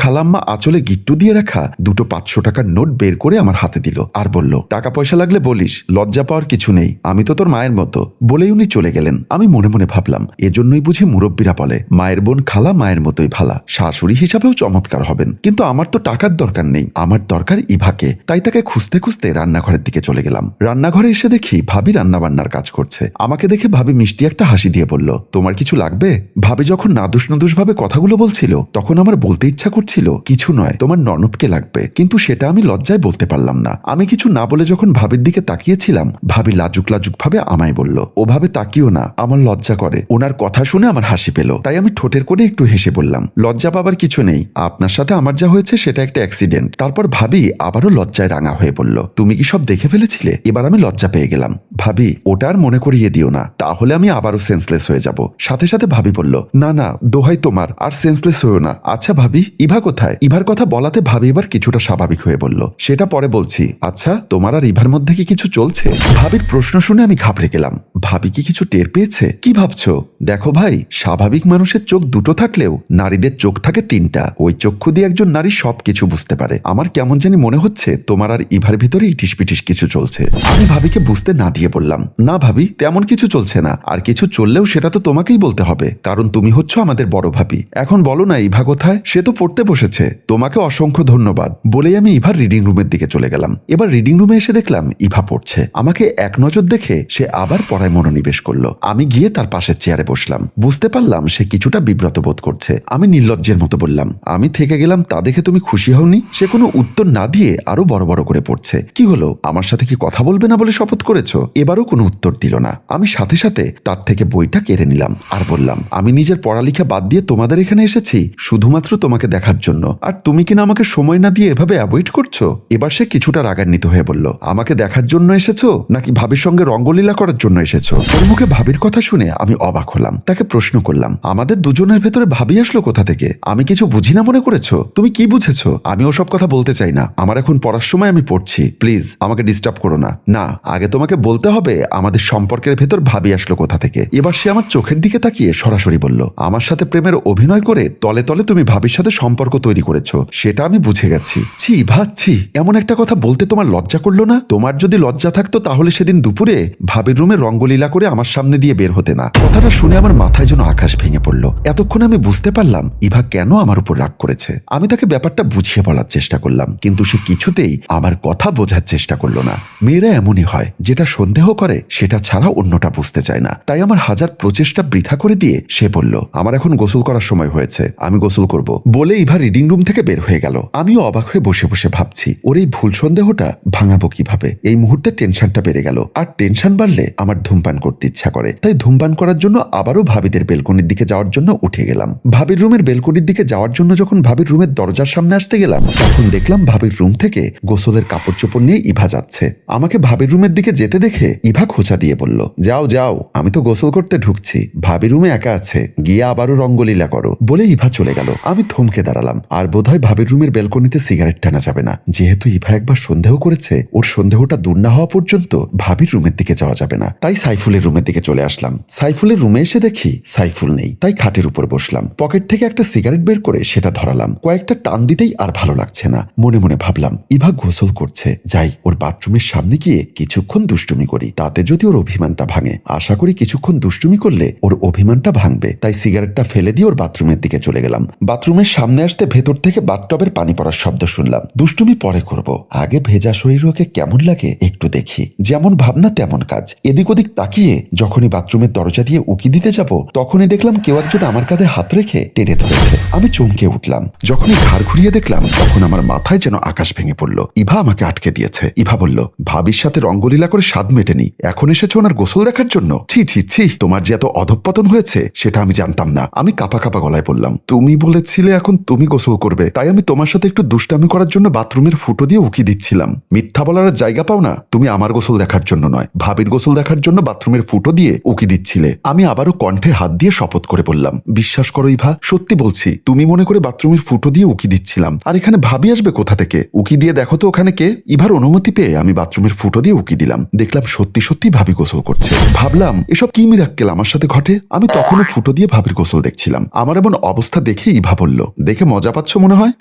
খালাম্মা আঁচলে গিট্টু দিয়ে রাখা দুটো 500 টাকার নোট বের করে আমার হাতে দিল আর বলল, টাকা পয়সা লাগলে বলিস, লজ্জা পাওয়ার কিছু নেই, আমি তো তোর মায়ের মতো। বলেই উনি চলে গেলেন। আমি মনে মনে ভাবলাম, এজন্যই বুঝি মুরব্বীরা বলে মায়ের বোন খালা মায়ের মতোই ভালা, শাশুড়ি হিসাবেও চমৎকার হবেন। কিন্তু আমার তো টাকার দরকার নেই, আমার দরকার ইভাকে। তাই তাকে খুঁজতে খুঁজতে রান্নাঘরের দিকে চলে গেলাম। রান্নাঘরে এসে দেখি ভাবি রান্না বান্নার কাজ করছে। আমাকে দেখে ভাবি মিষ্টি একটা হাসি দিয়ে বলল, তোমার কিছু লাগবে? ভাবি যখন নাদুস নাদুস ভাবে কথাগুলো বলছিল তখন আমার বলতে ইচ্ছা করছিল, কিছু নয়, তোমার ননদকে লাগবে, কিন্তু সেটা আমি লজ্জায় বলতে পারলাম না। আমি কিছু না বলে যখন ভাবির দিকে তাকিয়েছিলাম, ভাবি লাজুক লাজুক ভাবে আমায় বলল, ওভাবে তাকিও না, আমার লজ্জা করে। ওনার কথা শুনে আমার হাসি পেল, তাই আমি ঠোঁটের কোণে একটু হেসে বললাম, লজ্জা পাবার কিছু নেই, আপনার সাথে আমার যা হয়েছে সেটা একটা অ্যাক্সিডেন্ট। তারপর ভাবি আবারও লজ্জায় রাঙা হয়ে বলল, তুমি কি সব দেখে ফেলেছিলে? এবার আমি লজ্জা পেয়ে গেলাম। ভাবি, ওটা আর মনে করিয়ে দিও না, তাহলে আমি আবারও সেন্সলেস হয়ে যাব। সাথে সাথে ভাবি বলল, না না, দোহাই তোমার, আর সেন্সলেস হয়েও না। আচ্ছা ভাবি, ইভা কোথায়? ইভার কথা বলাতে ভাবি এবার কিছুটা স্বাভাবিক হয়ে বলল, সেটা পরে বলছি। আচ্ছা, তোমার আর ইভার মধ্যে কি কিছু চলছে? ভাবির প্রশ্ন শুনে আমি ঘাবড়ে গেলাম। ভাবি কি কিছু টের পেয়েছে? কি ভাবছো? দেখো ভাই, স্বাভাবিক মানুষের চোখ দুটো থাকলেও নারীদের চোখ থাকে 3টা। ওই চক্ষু দিয়ে একজন নারী সবকিছু বুঝতে পারে। আমার কেমন জানি মনে হচ্ছে তোমার আর ইভার ভিতরে ইটিস পিটিস কিছু চলছে। আমি ভাবিকে বুঝতে না দিয়ে বললাম, না ভাবি, তেমন কিছু চলছে না, আর কিছু চললেও সেটা তো তোমাকেই বলতে হবে, কারণ তুমি হচ্ছ আমাদের বড় ভাবি। এখন বলো না ইভা কোথায়? সে তো পড়তে বসেছে। তোমাকে অসংখ্য ধন্যবাদ। বলেই আমি ইভার রিডিং রুমের দিকে চলে গেলাম। এবার রিডিং রুমে এসে দেখলাম ইভা পড়ছে। আমাকে এক নজর দেখে সে আবার পড়ায় মনোনিবেশ করলো। আমি গিয়ে তার পাশের চেয়ারে বসলাম। বুঝতে পারলাম সে কিছুটা বিব্রত বোধ করছে। আমি নির্লজ্জের মতো বললাম, আমি থেকে গেলাম তা দেখে তুমি খুশি হওনি? সে কোনো উত্তর না দিয়ে আরো বড় বড় করে পড়ছে। কি হলো, আমার সাথে কি কথা বলবে না বলে শপথ করেছো? এবারও কোনো উত্তর দিল না। আমি সাথে সাথে তার থেকে বইটা কেড়ে নিলাম আর বললাম, আমি নিজের পড়ালেখা বাদ দিয়ে তোমাদের এখানে এসেছি শুধুমাত্র তোমাকে দেখার জন্য, আর তুমি কিনা আমাকে সময় না দিয়ে এভাবে অ্যাভয়েড করছো। এবার সে কিছুটা রাগান্বিত হয়ে বলল, আমাকে দেখার জন্য এসেছো নাকি ভাবির সঙ্গে রঙ্গলীলা করার জন্য এসেছো? ওর মুখে ভাবির কথা শুনে আমি অবাক হলাম। তাকে প্রশ্ন করলাম, আমাদের দুজনের ভেতরে ভাবি আসলো কোথা থেকে? আমি কিছু বুঝি না মনে করেছো? তুমি কি বুঝেছো? আমি ওসব কথা বলতে চাই না, আমার এখন পড়ার সময়, আমি পড়ছি, প্লিজ আমাকে ডিস্টার্ব করো না। না, আগে তোমাকে বলতে হবে আমাদের সম্পর্কের ভেতর ভাবি আসলো কোথা থেকে। এবার সে আমার চোখের দিকে তাকিয়ে সরাসরি বলল, আমার সাথে প্রেমের অভিনয় করে তলে তলে তুমি ভাবির সাথে সম্পর্ক তৈরি করেছো, সেটা আমি বুঝে গেছি। ছি ভাবছি, এমন একটা কথা বলতে তোমার লজ্জা করলো না? তোমার যদি লজ্জা থাকতো তাহলে সেদিন দুপুরে ভাবির রুমে রঙ্গলীলা করে আমার সামনে দিয়ে বের হতে না। কথাটা শুনে আমার মাথায় যেন আকাশ ভেঙে পড়ল। এতক্ষণ আমি বুঝতে পারলাম ইভা কেন আমার উপর রাগ করেছে। আমি তাকে ব্যাপারটা বুঝিয়ে বলার চেষ্টা করলাম, কিন্তু সে কিছুতেই আমার কথা বোঝার চেষ্টা করলো না। মেয়েরা এমনই হয়, যেটা সন্দেহ করে সেটা ছাড়া অন্যটা বুঝতে চায় না। তাই আমার হাজার প্রচেষ্টা বৃথা করে দিয়ে সে বলল, আমার এখন গোসল করার সময় হয়েছে, আমি গোসল করব। বলে ইভা রিডিং রুম থেকে বের হয়ে গেল। আমিও অবাক হয়ে বসে বসে ভাবছি, ওর এই ভুল সন্দেহটা ভাঙাবো কিভাবে। এই মুহূর্তে টেনশনটা বেড়ে গেল, আর টেনশন বাড়লে আমার ধূমপান করতে ইচ্ছা করে। তাই ধূমপান করার জন্য আবারও ভাবিদের বেলকনির দিকে যাওয়ার জন্য উঠে গেলাম। ভাবির রুমের বেলকনির দিকে যাওয়ার জন্য যখন ভাবির রুমের দরজার সামনে আসতে গেলাম, তখন দেখলাম ভাবির রুম থেকে গোসলের কাপড় চোপড় নিয়ে ইভা যাচ্ছে। আমাকে ভাবির রুমের দিকে যেতে দেখে ইভা খোঁচা দিয়ে বলল, যাও যাও, আমি তো গোসল করতে ঢুকছি, ভাবি রুমে একা আছে, গিয়ে আবারও রঙ্গলীলা করো। বলে ইভা চলে গেল। আমি থমকে দাঁড়ালাম। আর বোধহয় ভাবির রুমের বেলকনিতে সিগারেট টানা যাবে না। যেহেতু ইভা একবার সন্দেহ করেছে, ওর সন্দেহটা দূর না হওয়া পর্যন্ত ভাবির রুমের দিকে যাওয়া যাবে না। তাই সাইফুলের রুমের দিকে চলে আসলাম। সাইফুলের রুমে এসে দেখি সাইফুল নেই। তাই খাটের উপর বসলাম। পকেট থেকে একটা সিগারেট বের করে সেটা ধরালাম। কয়েকটা টান দিতেই আর ভালো লাগছে না। মনে মনে ভাবলাম, ইভা গোসল করছে, যাই ওর বাথরুমের সামনে গিয়ে কিছুক্ষণ দুষ্টুমি করি, তাতে যদি ওর অভিমানটা ভাঙে। আশা করি কিছুক্ষণ দুষ্টুমি করলে ওর অভিমানটা ভাঙবে। তাই সিগারেটটা ফেলে দিয়ে ওর বাথরুমের দিকে চলে গেলাম। বাথরুমের সামনে আসতে ভেতর থেকে বাথটবের পানি পড়ার শব্দ শুনলাম। দুষ্টুমি পরে করব, আগে ভেজা শরীর ওকে কেমন লাগে একটু দেখি। যেমন ভাবনা তেমন কাজ। এদিক ওদিক তাকিয়ে যখনই বাথরুমের দরজা দিয়ে উকি দিতে যাব, তখনই দেখলাম কেউ একজন আমার কাঁধে হাত রেখে টেনে ধরেছে। আমি চমকে উঠলাম। যখনই ঘাড় ঘুরিয়ে দেখলাম, তখন আমার মাথায় যেন আকাশ ভেঙে পড়ল। ইভা আমাকে আটকে দিয়েছে। ইভা বলল, ভাবির সাথে রঙ্গলীলা করে স্বাদ মেটেনি, এখন এসেছো ওনার গোসল দেখার জন্য? ছি ছি ছি, তোমার যে এত অধঃপতন হয়েছে সেটা আমি জানতাম না। আমি কাপা কাপা গলায় বললাম, তুমি বলেছিলে এখন তুমি গোসল করবে, তাই আমি তোমার সাথে একটু দুষ্টামি করার জন্য বাথরুমের ফুটো দিয়ে উকি দিচ্ছিলাম। মিথ্যা বলার জায়গা পাও না? তুমি আমার গোসল দেখার জন্য নয়, ভাবির গোসল দেখার জন্য বাথরুমের ফুটো দিয়ে উকি দিচ্ছিলে। আমি আবারও কণ্ঠে হাত দিয়ে শপথ করে বললাম, বিশ্বাস করো ইভা, সত্যি বলছি, তুমি মনে করে বাথরুমের ফুটো দিয়ে উকি দিচ্ছিলাম, আর এখানে ভাবি আসবে কোথা থেকে? উকি দিয়ে দেখো তো ওখানে কে। ইভার অনুমতি পেয়ে আমি বাথরুমের ফুটো দিয়ে উকি দিলাম, দেখলাম সত্যি সত্যি ভাবি গোসল করছে। ভাবলাম এসব কি মিরাক্কেল আমার সাথে ঘটে। আমি তখনও ফুটো দিয়ে ভাবির গোসল দেখছিলাম। আমার এমন অবস্থা দেখে ইভা বলল, দেখে মজা পাচ্ছ মনে হয়?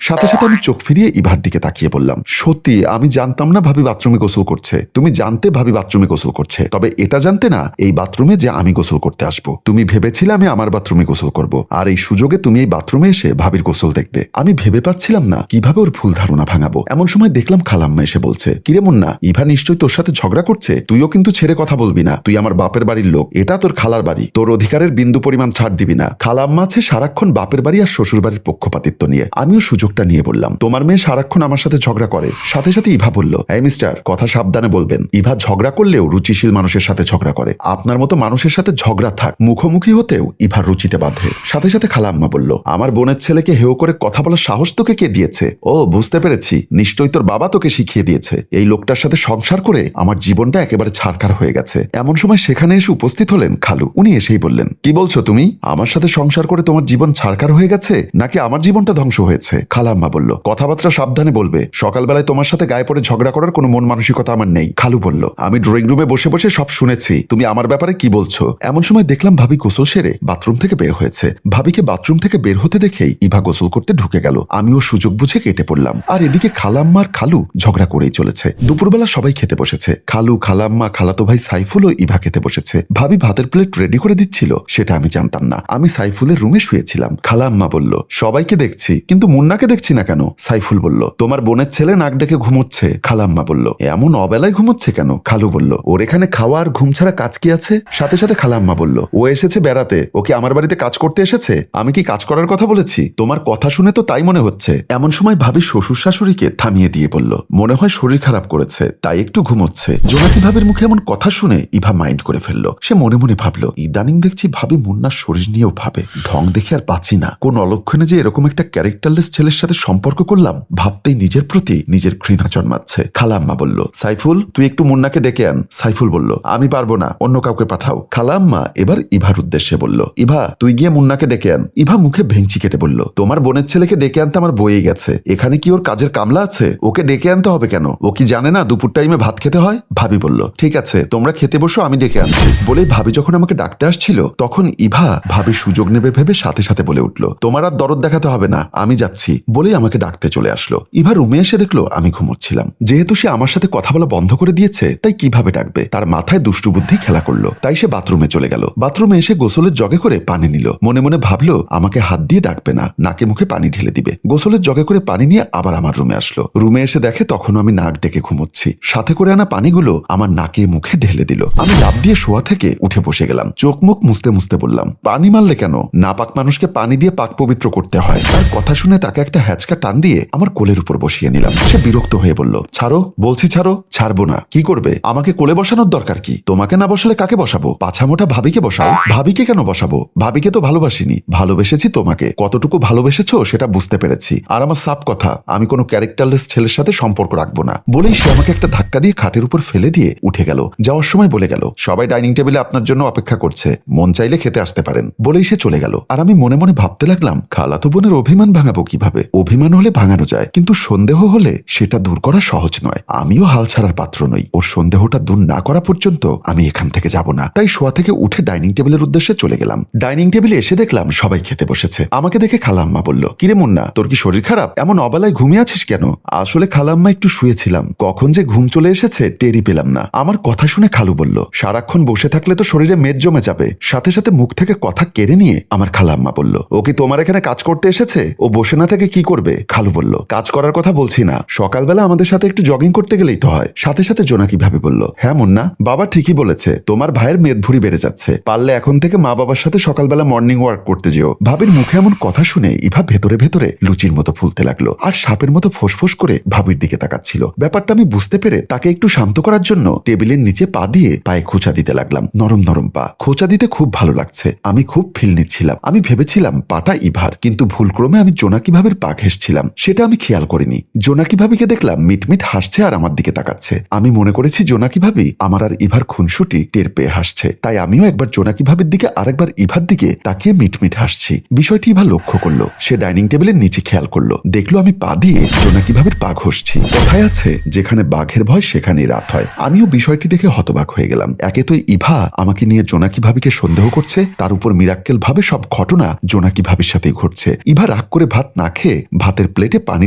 সাথে সাথে আমি চোখ ফিরিয়ে ইভার দিকে তাকিয়ে বললাম, সত্যি আমি জানতাম না ভাবি বাথরুমে গোসল করছে। তুমি জানতে ভাবি বাথরুমে গোসল করছে, তবে এটা জানতে না এই বাথরুমে যে আমি গোসল করতে আসবো। তুমি ভেবেছিলে আমি আমার বাথরুমে গোসল করব, আর এই সুযোগে তুমি এই বাথরুমে এসে ভাবির গোসল দেখবে। আমি ভেবে পাচ্ছিলাম না কিভাবে ওর ভুল ধারণা ভাঙাবো। এমন সময় দেখলাম খালাম্মা এসে বলছে, কিরে মুন্না, ইভা নিশ্চয়ই তোর সাথে ঝগড়া করছে, তুইও কিন্তু ছেড়ে কথা বলবি না। তুই আমার বাপের বাড়ির লোক, এটা তোর খালার বাড়ি, তোর অধিকারের বিন্দু পরিমাণ ছাড় দিবি না। খালাম্মা আছে সারাক্ষণ বাপের বাড়ি আর শ্বশুর বাড়ির পক্ষপাতিত্ব নিয়ে। আমিও সুযোগটা নিয়ে বললাম, তোমার মেয়ে সারাক্ষণ আমার সাথে ঝগড়া করে। সাথে সাথে ইভা বলল, এই মিস্টার, কথা সাবধানে বলবেন। ইভা ঝগড়া করলেও রুচিশীল মানুষের সাথে ঝগড়া করে। আপনার মতো মানুষের সাথে ঝগড়া থাক, মুখোমুখি হতেও ইভার রুচিতে বাঁধে। সাথে সাথে খালাম্মা বলল, আমার বোনের ছেলেকে হেও করে কথা বলার সাহস তোকে কে দিয়েছে? ও বুঝতে পেরেছি, নিশ্চয়ই তোর বাবা তোকে শিখিয়ে দিয়েছে। এই লোকটার সাথে সংসার করে আমার জীবনটা একেবারে ছারখার হয়ে গেছে। এমন সময় সেখানে এসে উপস্থিত হলেন খালু। উনি এসেই বললেন, কি বলছো তুমি? আমার সাথে সংসার করে তোমার জীবন ছারখার হয়ে গেছে, নাকি আমার জীবনটা ধ্বংস হয়েছে? খালাম্মা বলল, কথাবার্তা সাবধানে বলবে। সকালবেলায় তোমার সাথে গায়ে পড়ে ঝগড়া করার কোনো মন মানসিকতা আমার নেই। খালু বলল, আমি ড্রয়িং রুমে বসে বসে সব শুনেছি, তুমি আমার ব্যাপারে কি বলছো? এমন সময় দেখলাম ভাবি গোসল সেরে বাথরুম থেকে বের হয়েছে। ভাবিকে বাথরুম থেকে বের হতে দেখেই ইভা গোসল করতে ঢুকে গেল। আমিও সুযোগ বুঝে কেটে পড়লাম। আর এদিকে খালাম্মা আর খালু ঝগড়া করেই চলেছে। দুপুরবেলা সবাই খেতে বসেছে। খালু, খালাম্মা, খালাতো ভাই সাইফুল ও ইভা খেতে বসেছে। ভাবি ভাতের প্লেট রেডি করে দিচ্ছিল, সেটা আমি জানতাম না। আমি সাইফুলের রুমে শুয়েছিলাম। খালাম্মা বলল, সবাইকে দেখছি কিন্তু মুন্নাকে দেখছি না কেন? সাইফুল বলল, তোমার বোনের ছেলে নাক ডেকে ঘুমোচ্ছে। খালাম্মা বলল, এমন অবেলায় ঘুমোচ্ছে কেন? খালু বলল, ওর এখানে খাওয়া আর ঘুম ছাড়া কাজ কি আছে? সাথে সাথে খালাম্মা বলল, ও এসেছে বেড়াতে, ওকে আমার বাড়িতে কাজ করতে এসেছে। আমি কি কাজ করার কথা বলেছি? তোমার কথা শুনে তো তাই মনে হচ্ছে। এমন সময় ভাবি শ্বশুর শাশুড়িকে থামিয়ে দিয়ে বলল, মনে হয় শরীর খারাপ করেছে, তাই একটু ঘুমোচ্ছে। জোনাকি ভাবির মুখে এমন কথা শুনে ইভা মাইন্ড করে ফেললো। সে মনে মনে ভাবলো, ইদানিং দেখছি ভাবি মুন্নার শরীর নিয়েও ভাবে। ঢং দেখে আর বাঁচি না। কোন অলক্ষণে যে এরকম একটা ক্যারেক্টারলেস ছেলের সাথে সম্পর্ক করলাম, ভাবতেই নিজের প্রতি নিজের ঘৃণা জন্মাচ্ছে। খালাম্মা বলল, সাইফুল, তুই একটু মুন্নাকে ডেকে আন। সাইফুল বলল, আমি পারবো না, অন্য কাউকে পাঠাও। খালাম্মা এবার ইভার উদ্দেশ্যে বলল, ইভা, তুই গিয়ে মুন্নাকে ডেকে আন। ইভা মুখে ভেঙচি কেটে বলল, তোমার বোনের ছেলেকে ডেকে আনতে আমার বয়ে গেছে। এখানে কি ওর কাজের কামলা আছে? ওকে ডেকে আনতে হবে কেন? ও কি জানে না দুপুর টাইমে ভাত খেতে হয়? ভাবি বলল, ঠিক আছে, তোমরা খেতে বসো, আমি ডেকে আনছি। বলে ভাবি যখন আমাকে ডাকতে আসছিল, তখন ইভা ভাবি সুযোগ নেবে ভেবে সাথে সাথে বলে উঠল, তোমার আর দরদ দেখাতে হবে না, আমি যাচ্ছি। বলেই আমাকে ডাকতে চলে আসলো। ইভা রুমে এসে দেখলো আমি ঘুমোচ্ছিলাম। যেহেতু সে আমার সাথে কথা বলা বন্ধ করে দিয়েছে, তাই কিভাবে ডাকবে? তার মাথায় দুষ্টু বুদ্ধি খেলা করলো। তাই সে বাথরুমে চলে গেল। বাথরুমে এসে গোসলের জগে করে পানি নিল। মনে মনে ভাবলো আমাকে হাত দিয়ে ডাকবে না, নাকে মুখে পানি ঢেলে দিবে। গোসলের জগে করে পানি নিয়ে আবার আমার রুমে আসলো। রুমে এসে দেখে তখনও আমি নাক ডেকে ঘুমোচ্ছি। সাথে করে আনা পানিগুলো আমার নাকে মুখে ঢেলে দিল। আমি লাফ দিয়ে শোয়া থেকে উঠে বসে গেলাম। চোখ মুখ মুছতে মুছতে বললাম, পানি মারলে কেন? নাপাক মানুষকে পানি দিয়ে পাক পবিত্র করতে হয়। তার কথা শুনে তাকে একটা হ্যাচকা টান দিয়ে আমার কোলের উপর বসিয়ে নিলাম। সে বিরক্ত হয়ে বলল, ছাড়ো বলছি, ছাড়ো। ছাড়বো না। কি করবে? আমাকে কোলে বসানোর দরকার কি? তোমাকে না বসালে কাকে বসাবো? পাছামোটা ভাবিকে বসাও। ভাবিকে কেন বসাবো? ভাবিকে তো ভালোবাসিনি, ভালোবেসেছি তোমাকে। কতটুকু ভালোবেসেছো সেটা বুঝতে পেরেছি। আর আমার সাপ কথা, আমি কোনো ক্যারেক্টারলেস ছেলের সাথে সম্পর্ক রাখবো না। বলেই সে আমাকে একটা ধাক্কা দিয়ে খাটের উপর ফেলে দিয়ে উঠে গেল। যাওয়ার সময় বলে গেল, সবাই ডাইনিং টেবিলে আপনার জন্য অপেক্ষা করছে, মন চাইলে খেতে আসতে পারেন। বলেই সে চলে গেল। আর আমি মনে মনে ভাবতে লাগলাম, খালাতো বোনের অভিমান ভাঙাবো কিভাবে? অভিমান হলে ভাঙানো যায়, কিন্তু সন্দেহ হলে সেটা দূর করা সহজ নয়। আমিও হাল ছাড়ার পাত্র নই। ওর সন্দেহটা দূর না করা পর্যন্ত আমি এখান থেকে যাব না। তাই শোয়া থেকে উঠে ডাইনিং টেবিলের উদ্দেশ্যে চলে গেলাম। ডাইনিং টেবিলে এসে দেখলাম সবাই খেতে বসেছে। আমাকে দেখে খালাম্মা বলল, কিরে মুন্না, তোর কি শরীর খারাপ? এমন অবেলায় ঘুমিয়ে আছিস কেন? আসলে খালাম্মা, একটু শুয়েছিলাম, কখন যে ঘুম চলে এসেছে টেরই পেলাম না। আমার কথা শুনে খালু বলল, সারাক্ষণ বসে থাকলে তো শরীরে মেদ জমে যাবে। সাথে সাথে মুখ থেকে কথা কেড়ে নিয়ে আমার খালাম্মা বলল, ও কি তোমার এখানে কাজ করতে এসেছে? ও বসে না থেকে কি করবে? খালু বলল, কাজ করার কথা বলছি না, সকালবেলা আমাদের সাথে একটু জগিং করতে গেলেই তো হয়। সাথে সাথে জোনাকি ভাবি বলল, হ্যাঁ মুন্না, বাবা ঠিকই বলেছে, তোমার ভাইয়ের মেদ ভুঁড়ি বেড়ে যাচ্ছে, পারলে এখন থেকে মা বাবার সাথে সকালবেলা মর্নিং ওয়ার্ক করতে যেও। ভাবির মুখে এমন কথা শুনে ইভা ভেতরে ভেতরে লুচির মতো ফুলতে লাগলো, আর সাপের মতো ফোঁসফোঁস করে ভাবির দিকে তাকাচ্ছিল। ব্যাপারটা আমি বুঝতে পেরে তাকে একটু শান্ত করার জন্য টেবিলের নিচে পা দিয়ে পায়ে খোঁচা দিতে লাগলাম। নরম নরম পা, খোঁচা দিতে খুব ভালো লাগছে। আমি খুব ফিল নিচ্ছিলাম। আমি ভেবেছিলাম পাটা ইভার, কিন্তু ভুলক্রমে আমি জোনাকি ভাবির পা ঘেঁষছিলাম, সেটা আমি খেয়াল করিনি। জোনাকি ভাবিকে দেখলাম মিটমিট হাসছে আর আমার দিকে তাকাচ্ছে। আমি মনে করেছি জোনাকি ভাবি আমার আর ইভার খুনসুটি টের পেয়ে হাসছে, তাই আমিও একবার জোনাকি ভাবির দিকে আরেকবার ইভার দিকে তাকিয়ে মিটমিট হাসছি। বিষয়টি ইভা লক্ষ্য করলো। সে ডাইনিং টেবিলের নিচে খেয়াল করলো, দেখলো আমি পা দিয়ে জোনাকি ভাবির পা ঘষছি। কথায় আছে, যেখানে বাঘের ভয় সেখানেই রাত হয়। আমিও বিষয়টি দেখে হতবাক হয়ে গেলাম। একে তো ইভা আমাকে নিয়ে জোনাকি ভাবিকে সন্দেহ করছে, তার উপর মিরাক্কেল ভাবে সব ঘটনা জোনাকি ভাবির সাথেই ঘটছে। ইভা রাগ করে ভাত না খেয়ে ভাতের প্লেটে পানি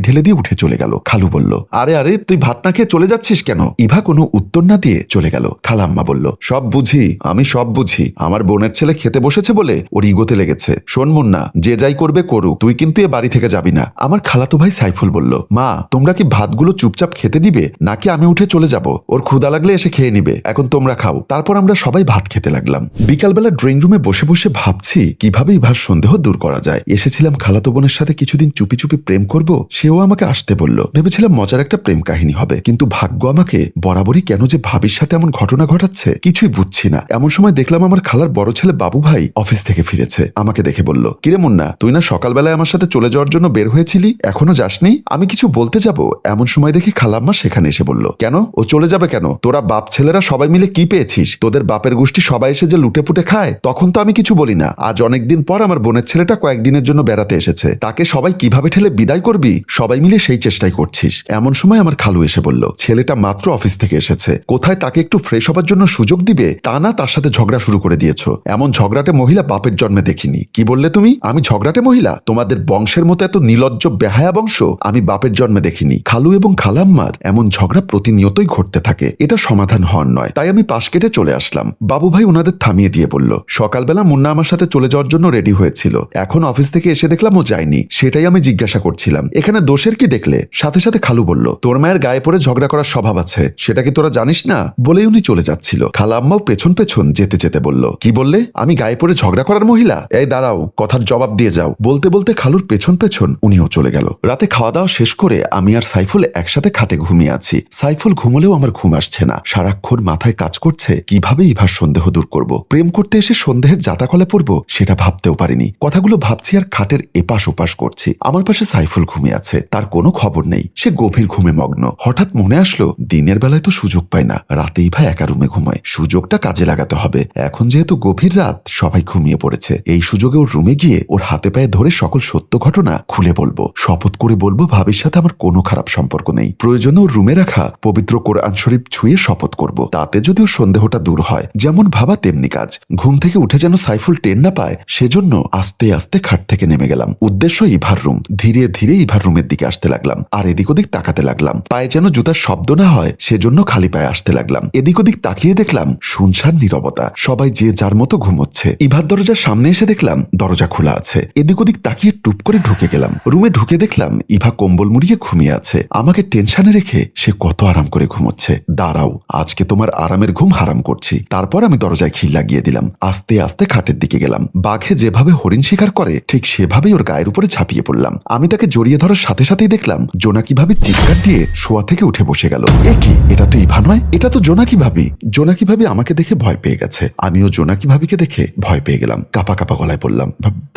ঢেলে দিয়ে উঠে চলে গেল। খালু বলল, আরে আরে তুই ভাত না খেয়ে চলে যাচ্ছিস কেন? ইভা কোনো উত্তর না দিয়ে চলে গেল। খালাম্মা বলল, সব বুঝি, আমি সব বুঝি। আমার বোনের ছেলে খেতে বসেছে বলে ওর ইগোতে লেগেছে। শোন মুন্না, যে যাই করবে করুক, তুই কিন্তু এ বাড়ি থেকে যাবি না। আমার খালাতো ভাই সাইফুল বলল, মা তোমরা কি ভাতগুলো চুপচাপ খেতে দিবে নাকি আমি উঠে চলে যাব? ওর ক্ষুধা লাগলে এসে খেয়ে নিবে, এখন তোমরা খাও। তারপর আমরা সবাই ভাত খেতে লাগলাম। বিকালবেলা ড্রয়িং রুমে বসে বসে ভাবছি কিভাবে ইভার সন্দেহ দূর করা যায়। এসেছিলাম খালাতো বোনের সাথে কিছুদিন চুপি চুপি প্রেম করব, সেও আমাকে আসতে বলল। ভেবেছিলাম মজার একটা প্রেম কাহিনী হবে, কিন্তু ভাগ্য আমাকে বরাবরই কেন যে ভাবির সাথে এমন ঘটনা ঘটাচ্ছে কিছুই বুঝছি না। এমন সময় দেখলাম আমার খালার বড় ছেলে বাবু ভাই অফিস থেকে ফিরেছে। আমাকে দেখে বলল, কিরে মুন্না, তুই না সকালবেলায় আমার সাথে চলে যাওয়ার জন্য বের হয়েছিলি, এখনো যাসনি? আমি কিছু বলতে যাব, এমন সময় দেখি খালাম্মা সেখানে এসে বলল, কেন ও চলে যাবে কেন? তোরা বাপ ছেলেরা সবাই মিলে কি পেয়েছিস? তোদের বাপের গোষ্ঠী সবাই এসে যে লুটে পুটে খায়, তখন তো আমি কিছু বলি না। আজ অনেকদিন পর আমার বোনের ছেলেটা কয়েকদিনের জন্য বেড়াতে এসেছে, তাকে সবাই কিভাবে ঠেলে বিদায় করবি, সবাই মিলে সেই চেষ্টাই করছিস। এমন সময় আমার খালু এসে বলল, ছেলেটা মাত্র অফিস থেকে এসেছে, কোথায় তাকে একটু ফ্রেশ হবার জন্য সুযোগ দিবে তা না তার সাথে ঝগড়া শুরু করে দিয়েছো। এমন ঝগড়াটে মহিলা বাপের জন্মে দেখিনি। কি বললে তুমি? আমি ঝগড়াটে মহিলা? তোমাদের বংশের মতো এত নির্লজ্জ বেহায়া বংশ আমি বাপের জন্মে দেখিনি। খালু এবং খালাম্মার এমন ঝগড়া প্রতিনিয়তই ঘটতে থাকে, এটা সমাধান হওয়ার নয়। তাই আমি পাশ কেটে চলে আসলাম। বাবু ভাই ওনাদের থামিয়ে দিয়ে বলল, সকালবেলা মুন্না আমার সাথে চলে যাওয়ার জন্য রেডি হয়েছিল, এখন অফিস থেকে এসে দেখলাম ও যায়নি, সেটাই আমি জিজ্ঞাসা করছিলাম, এখানে দোষের কি দেখলে? সাথে সাথে খালু বলল, তোর মায়ের গায়ে পড়ে ঝগড়া করার স্বভাব আছে, সেটা কি তোরা জানিস না? বলেই উনি চলে যাচ্ছিল। খালাম্মাও পেছন পেছন যেতে যেতে বলল, কি বললে? আমি গায়ে পড়ে ঝগড়া করার মহিলা? এই দাঁড়াও, কথার জবাব দিয়ে যাও। বলতে বলতে খালুর পেছন পেছন উনিও চলে গেল। রাতে খাওয়া দাওয়া শেষ করে আমি আর সাইফুল একসাথে খাটে ঘুমিয়ে আছি। সাইফুল ঘুমলেও আমার ঘুম আসছে না। সারাক্ষণ মাথায় কাজ করছে কিভাবে ইভার সন্দেহ দূর করব। প্রেম করতে এসে সন্দেহের জাতাকলে পড়বো সেটা ভাবতেও পারিনি। কথাগুলো ভাবছি আর খাটের এপাশ ওপাশ করছি। আমার পাশে সাইফুল ঘুমিয়ে আছে, তার কোনো খবর নেই, সে গভীর ঘুমে মগ্ন। হঠাৎ মনে আসলো, দিনের বেলায় তো সুযোগ পায় না, রাতেই ভাই একা রুমে ঘুমায়, সুযোগটা কাজে লাগাতে হবে। এখন যেহেতু গভীর রাত, সবাই ঘুমিয়ে পড়েছে, এই সুযোগে ওর রুমে গিয়ে ওর হাতে পায়ে ধরে সকল সত্য ঘটনা খুলে বলবো। শপথ করে বলবো ভাবির সাথে আমার কোনো খারাপ সম্পর্ক নেই। প্রয়োজনে ওর রুমে রাখা পবিত্র কোরআন শরীফ ছুঁয়ে শপথ করব, তাতে যদিও সন্দেহটা দূর হয়। যেমন ভাবা তেমনি কাজ। ঘুম থেকে উঠে যেন সাইফুল টের না পায়, সেজন্য আস্তে আস্তে খাট থেকে নেমে গেলাম। উদ্দেশ্য ইভার রুম। ধীরে ধীরে ইভার রুমের দিকে আসতে লাগলাম, আর এদিক ওদিক তাকাতে লাগলাম। পায়ে যেন জুতার শব্দ না হয় সেজন্য খালি পায়ে আসতে লাগলাম। এদিক ওদিক তাকিয়ে দেখলাম শুনশান নীরবতা, সবাই যে যার মতো ঘুমোচ্ছে। ইভার দরজার সামনে এসে দেখলাম দরজা খোলা আছে। এদিক ওদিক তাকিয়ে টুপ করে ঢুকে গেলাম। রুমে ঢুকে দেখলাম ইভা কম্বল মুড়িয়ে ঘুমিয়ে আছে। আমাকে টেনশনে রেখে সে কত আরাম করে ঘুমোচ্ছে। দাঁড়াও, আজকে তোমার আরামের ঘুম হারাম করছি। তারপর আমি দরজায় খিল লাগিয়ে দিলাম। আস্তে আস্তে খাটের দিকে গেলাম। বাঘে যেভাবে হরিণ শিকার করে ঠিক সেভাবেই ওর গায়ের উপরে ঝাঁপিয়ে পড়লাম। আমি তাকে জড়িয়ে ধরার সাথে সাথেই দেখলাম জোনাকি ভাবি চিৎকার দিয়ে শোয়া থেকে উঠে বসে গেল। এ কি, এটা তো ইভা নয়, এটা তো জোনাকি ভাবি। জোনাকি ভাবি আমাকে দেখে ভয় পেয়ে গেছে। আমিও জোনাকি ভাবিকে দেখে ভয় পেয়ে গেলাম। কাপা কাপা গলায় বললাম,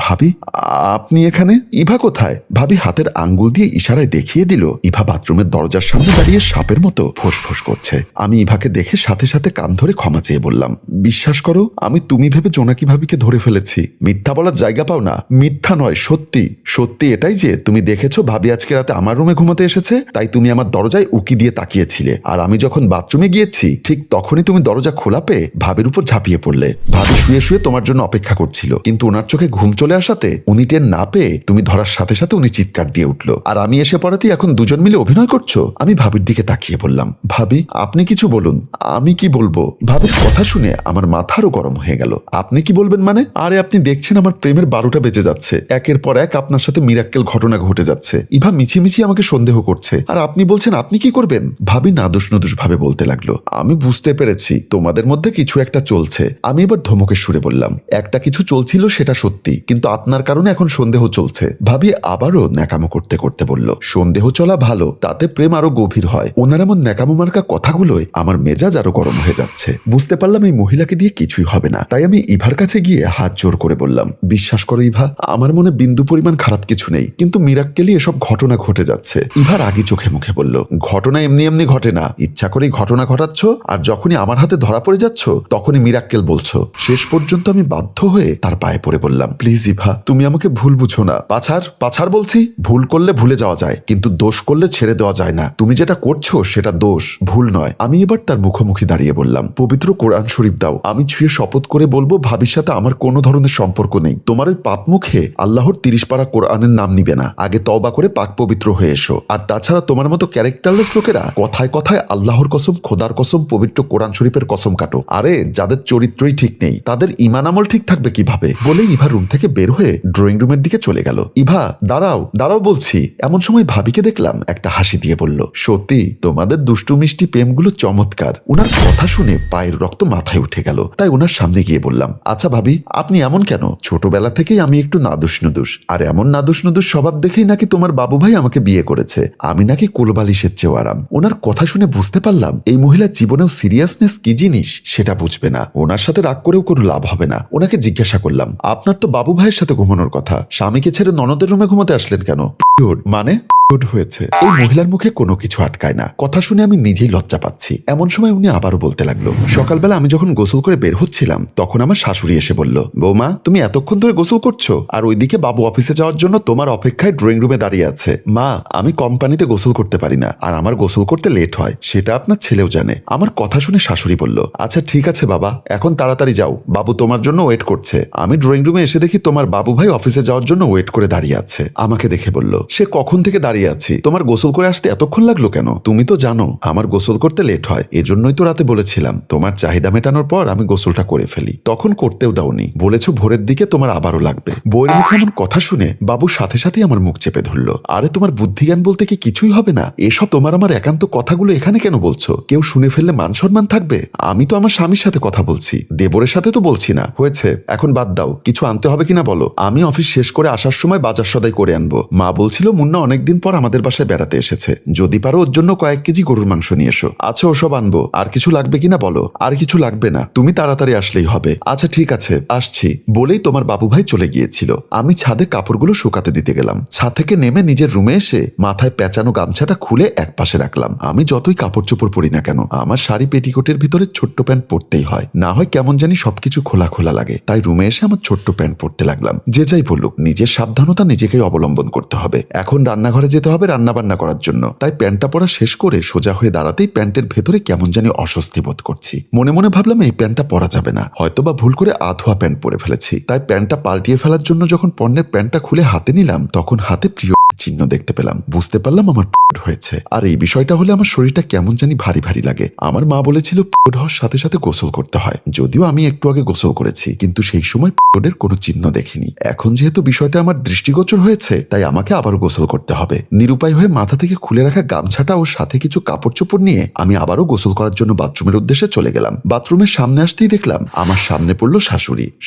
ভাবি আপনি এখানে? ইভা কোথায়? ভাবি হাতের আঙ্গুল দিয়ে ইশারায় দেখিয়ে দিল ইভা বাথরুমের দরজার সামনে দাঁড়িয়ে সাপের মতো ফোঁস করছে। আমি ইভাকে দেখে সাথে সাথে কান ধরে ক্ষমা চেয়ে বললাম, বিশ্বাস করো, আমি তুমি ভেবে জোনাকি ভাবিকে ধরে ফেলেছি। মিথ্যা বলার জায়গা পাও না। মিথ্যা নয়, সত্যি। সত্যি এটাই যে তুমি দেখেছো ভাবি আজকে রাতে আমার রুমে ঘুমাতে এসেছে, তাই তুমি আমার দরজায় উকি দিয়ে তাকিয়েছিলে। আর আমি যখন বাথরুমে গিয়েছি ঠিক তখনই তুমি দরজা খোলা পেয়ে ভাবির উপর ঝাঁপিয়ে পড়লে। ভাবি শুয়ে শুয়ে তোমার জন্য অপেক্ষা করছিল, কিন্তু ওনার চোখে ঘুম চলে আসাতে উনি টের না পেয়ে তুমি ধরার সাথে সাথে উনি চিৎকার দিয়ে উঠলো। আর আমি এসে পড়াতেই এখন দুজন মিলে অভিনয় করছো। আমি ভাবির দিকে তাকিয়ে বললাম, ভাবি আপনি কিছু বলুন। আমি কি বলবো? ভাবির কথা শুনে আমার মাথা আরো গরম হয়ে গেল। আপনি কি বলবেন মানে? আরে আপনি দেখছেন আমার প্রেমের 12টা বেজে যাচ্ছে, একের পর এক আপনার সাথে মিরাক্কেল ঘটনা ঘটে যাচ্ছে। ইভা মিছিমিছি আমাকে সন্দেহ করছে, আর আপনি বলছেন আপনি কি করবেন? ভাবি নাদুস নদুস ভাবে বলতে লাগলো, আমি বুঝতে পেরেছি তোমাদের মধ্যে কিছু একটা চলছে। আমি এবার ধমকের সুরে বললাম, একটা কিছু চলছিল সেটা সত্যি, কিন্তু আপনার কারণে এখন সন্দেহ চলছে। ভাবি আবারও ন্যাকামো করতে করতে বলল, সন্দেহ চলা ভালো, তাতে প্রেম আরো গভীর হয়। ওনার এমন ন্যাকামো মার্কা কথাগুলোয় আমার মেজাজ আরো গরম হয়ে যাচ্ছে। বুঝতে পারলাম এই মহিলাকে দিয়ে কিছুই হবে না। তাই আমি ইভার কাছে গিয়ে হাত জোর করে বললাম, বিশ্বাস করো ইভা, আমার মনে বিন্দু পরিমাণ খারাপ কিছু নেই, কিন্তু মিরাক্কেলি এসব ঘটনা ঘটে যাচ্ছে। ইভা রাগী চোখে মুখে বলল, ঘটনা এমনি এমনি ঘটে না, ইচ্ছা করেই ঘটনা ঘটাচ্ছ, আর যখনই আমার হাতে ধরা পড়ে যাচ্ছ তখনই মিরাক্কেল বলছো। শেষ পর্যন্ত আমি বাধ্য হয়ে তার পায়ে পড়ে বললাম, প্লিজ ইভা, তুমি আমাকে ভুল বুঝো না। পাছার বলছি, ভুল করলে ভুলে যাওয়া যায়, কিন্তু দোষ করলে ছেড়ে দেওয়া যায় না। তুমি যেটা করছো সেটা দোষ, ভুল নয়। আমি এবার তার মুখোমুখি দাঁড়িয়ে বললাম, পবিত্র কোরআন শরীফ দাও, আমি ছুঁয়ে শপথ করে বলবো ভাবির সাথে আমার কোনো ধরনের সম্পর্ক নেই। তোমার ওই পাপ মুখে আল্লাহর 30 পারা কোরআনের নাম নিবে না। আগে তওবা করে পাক পবিত্র হয়ে এসো। আর তাছাড়া তোমার মতো ক্যারেক্টারলেস লোকেরা কথায় কথায় আল্লাহর কসম, খোদার কসম, পবিত্র কোরআন শরীফের কসম কাটো। আরে যাদের চরিত্রই ঠিক নেই তাদের ঈমান আমল ঠিক থাকবে কিভাবে? বলে ইভা রুম থেকে বের হয়ে ড্রয়িং রুমের দিকে চলে গেল। ইভা দাঁড়াও বলছি। এমন সময় ভাবিকে দেখলাম একটা হাসি দিয়ে বলল, সত্যি তোমাদের দুষ্টু মিষ্টি প্রেমগুলো চমৎকার। উনার কথা শুনে পায়ের রক্ত মাথায় উঠে গেল। তাই উনার সামনে গিয়ে বললাম, আচ্ছা ভাবি, আপনি এমন কেন? ছোটবেলা থেকেই আমি একটু নাদুস নুদুস, আর এমন নাদুস নুদুস স্বভাব দেখেই নাকি তোমার বাবু ভাই আমাকে বিয়ে করেছে। আমি নাকি কোলবালিশের চেয়েও আরাম। ওনার কথা শুনে বুঝতে পারলাম এই মহিলার জীবনেও সিরিয়াসনেস কি জিনিস সেটা বুঝবে না। ওনার সাথে রাগ করেও কোনো লাভ হবে না। ওনাকে জিজ্ঞাসা করলাম, আপনার তো বাবু ভাইয়ের সাথে ঘুমানোর কথা, স্বামীকে ছেড়ে ননদের রুমে ঘুমাতে আসলেন কেন? মানে হয়েছে। এই মহিলার মুখে কোনো কিছু আটকায় না। কথা শুনে আমি নিজেই লজ্জা পাচ্ছি। এমন সময় উনি আবারও বলতে লাগলো, সকালবেলা আমি যখন গোসল করে বের হচ্ছিলাম তখন আমার শাশুড়ি এসে বলল, বৌমা তুমি এতক্ষণ ধরে গোসল করছো, আর ওইদিকে বাবু অফিসে যাওয়ার জন্য তোমার অপেক্ষায় ড্রয়িং রুমে দাঁড়িয়ে আছে। মা, আমি কোম্পানিতে গোসল করতে পারি না, আর আমার গোসল করতে লেট হয়, সেটা আপনার ছেলেও জানে। আমার কথা শুনে শাশুড়ি বলল, আচ্ছা ঠিক আছে বাবা, এখন তাড়াতাড়ি যাও, বাবু তোমার জন্য ওয়েট করছে। আমি ড্রয়িং রুমে এসে দেখি তোমার বাবু ভাই অফিসে যাওয়ার জন্য ওয়েট করে দাঁড়িয়ে আছে। আমাকে দেখে বলল, সে কখন থেকে দাঁড়িয়ে আছি, তোমার গোসল করে আসতে এতক্ষণ লাগলো কেন? তুমি তো জানো আমার গোসল করতে লেট হয়, এজন্যই তো রাতে বলেছিলাম তোমার চাহিদা মেটানোর পর আমি গোসলটা করে ফেলি, তখন করতেও দাওনি, বলেছো ভোরের দিকে তোমার আবারও লাগবে। বইয়ের মুখে এমন কথা শুনে বাবু সাথে সাথেই আমার মুখ চেপে ধরলো। আরে তোমার বুদ্ধিজ্ঞান বলতে কি কিছুই হবে না? এসব তোমার আমার একান্ত কথাগুলো এখানে কেন বলছো? কেউ শুনে ফেললে মান সম্মান থাকবে? আমি তো আমার স্বামীর সাথে কথা বলছি, দেবরের সাথে তো বলছি না। হয়েছে, এখন বাদ দাও, কিছু আনতে হবে কিনা বলো। আমি অফিস শেষ করে আসার সময় বাজার সদাই করে আনবো। মা বলছিল মুন্না অনেকদিন পর আমাদের বাসায় বেড়াতে এসেছে, যদি পারো ওর জন্য কয়েক কেজি গরুর মাংস নিয়ে এসো। আচ্ছা ওসব আনবো। আর কিছু লাগবে কিনা বলো। আর কিছু লাগবে না, তুমি তাড়াতাড়ি আসলেই হবে। আচ্ছা ঠিক আছে, আসছি। বলেই তোমার বাবু ভাই চলে গিয়েছিল। আমি ছাদে কাপড়গুলো শুকাতে দিতে গেলাম। ছাদ থেকে নেমে নিজের রুমে এসে মাথায় পেঁচানো গামছাটা খুলে এক পাশে রাখলাম। আমি যতই কাপড় চোপড় পরি না কেন, আমার শাড়ি পেটিকোটের ভিতরে ছোট্ট প্যান্ট পরতেই হয়, না হয় কেমন জানি সবকিছু খোলা খোলা লাগে। তাই রুমে এসে আমার ছোট্ট প্যান্ট পরতে লাগলাম। যে যাই বলুক, নিজের সাবধানতা নিজেকেই অবলম্বন করতে হবে। এখন রান্নাঘরে যেতে হবে রান্না বান্না করার জন্য। তাই প্যান্টটা পরা শেষ করে সোজা হয়ে দাঁড়াতেই প্যান্টের ভেতরে কেমন জানি অস্বস্তি বোধ করছি। মনে মনে ভাবলাম এই প্যান্টটা পরা যাবে না, হয়তোবা ভুল করে আধোয়া প্যান্ট পরে ফেলেছি। তাই প্যান্টটা পাল্টিয়ে ফেলার জন্য যখন পণ্যের প্যান্টটা খুলে হাতে নিলাম, তখন হাতে প্রিয় চিহ্ন দেখতে পেলাম। বুঝতে পারলাম আমার পিরিয়ড হয়েছে। আর এই বিষয়টা হলে আমার শরীরটা কেমন জানি ভারী ভারী লাগে। আমার মা বলেছিল পিরিয়ড হওয়ার সাথে সাথে গোসল করতে হয়, যদিও আমি একটু আগে গোসল করেছি, কিন্তু সেই সময় পিরিয়ডের কোনো চিহ্ন দেখিনি। এখন যেহেতু বিষয়টা আমার দৃষ্টিগোচর হয়েছে, তাই আমাকে আবারও গোসল করতে হবে। নিরুপায় হয়ে মাথা থেকে খুলে রাখা গামছাটা ও সাথে কিছু কাপড় চোপড় নিয়ে আমি আবারও গোসল করার জন্য বাথরুমের উদ্দেশ্যে চলে গেলাম। বাথরুমের সামনে আসতেই দেখলাম আমার সামনে পড়লো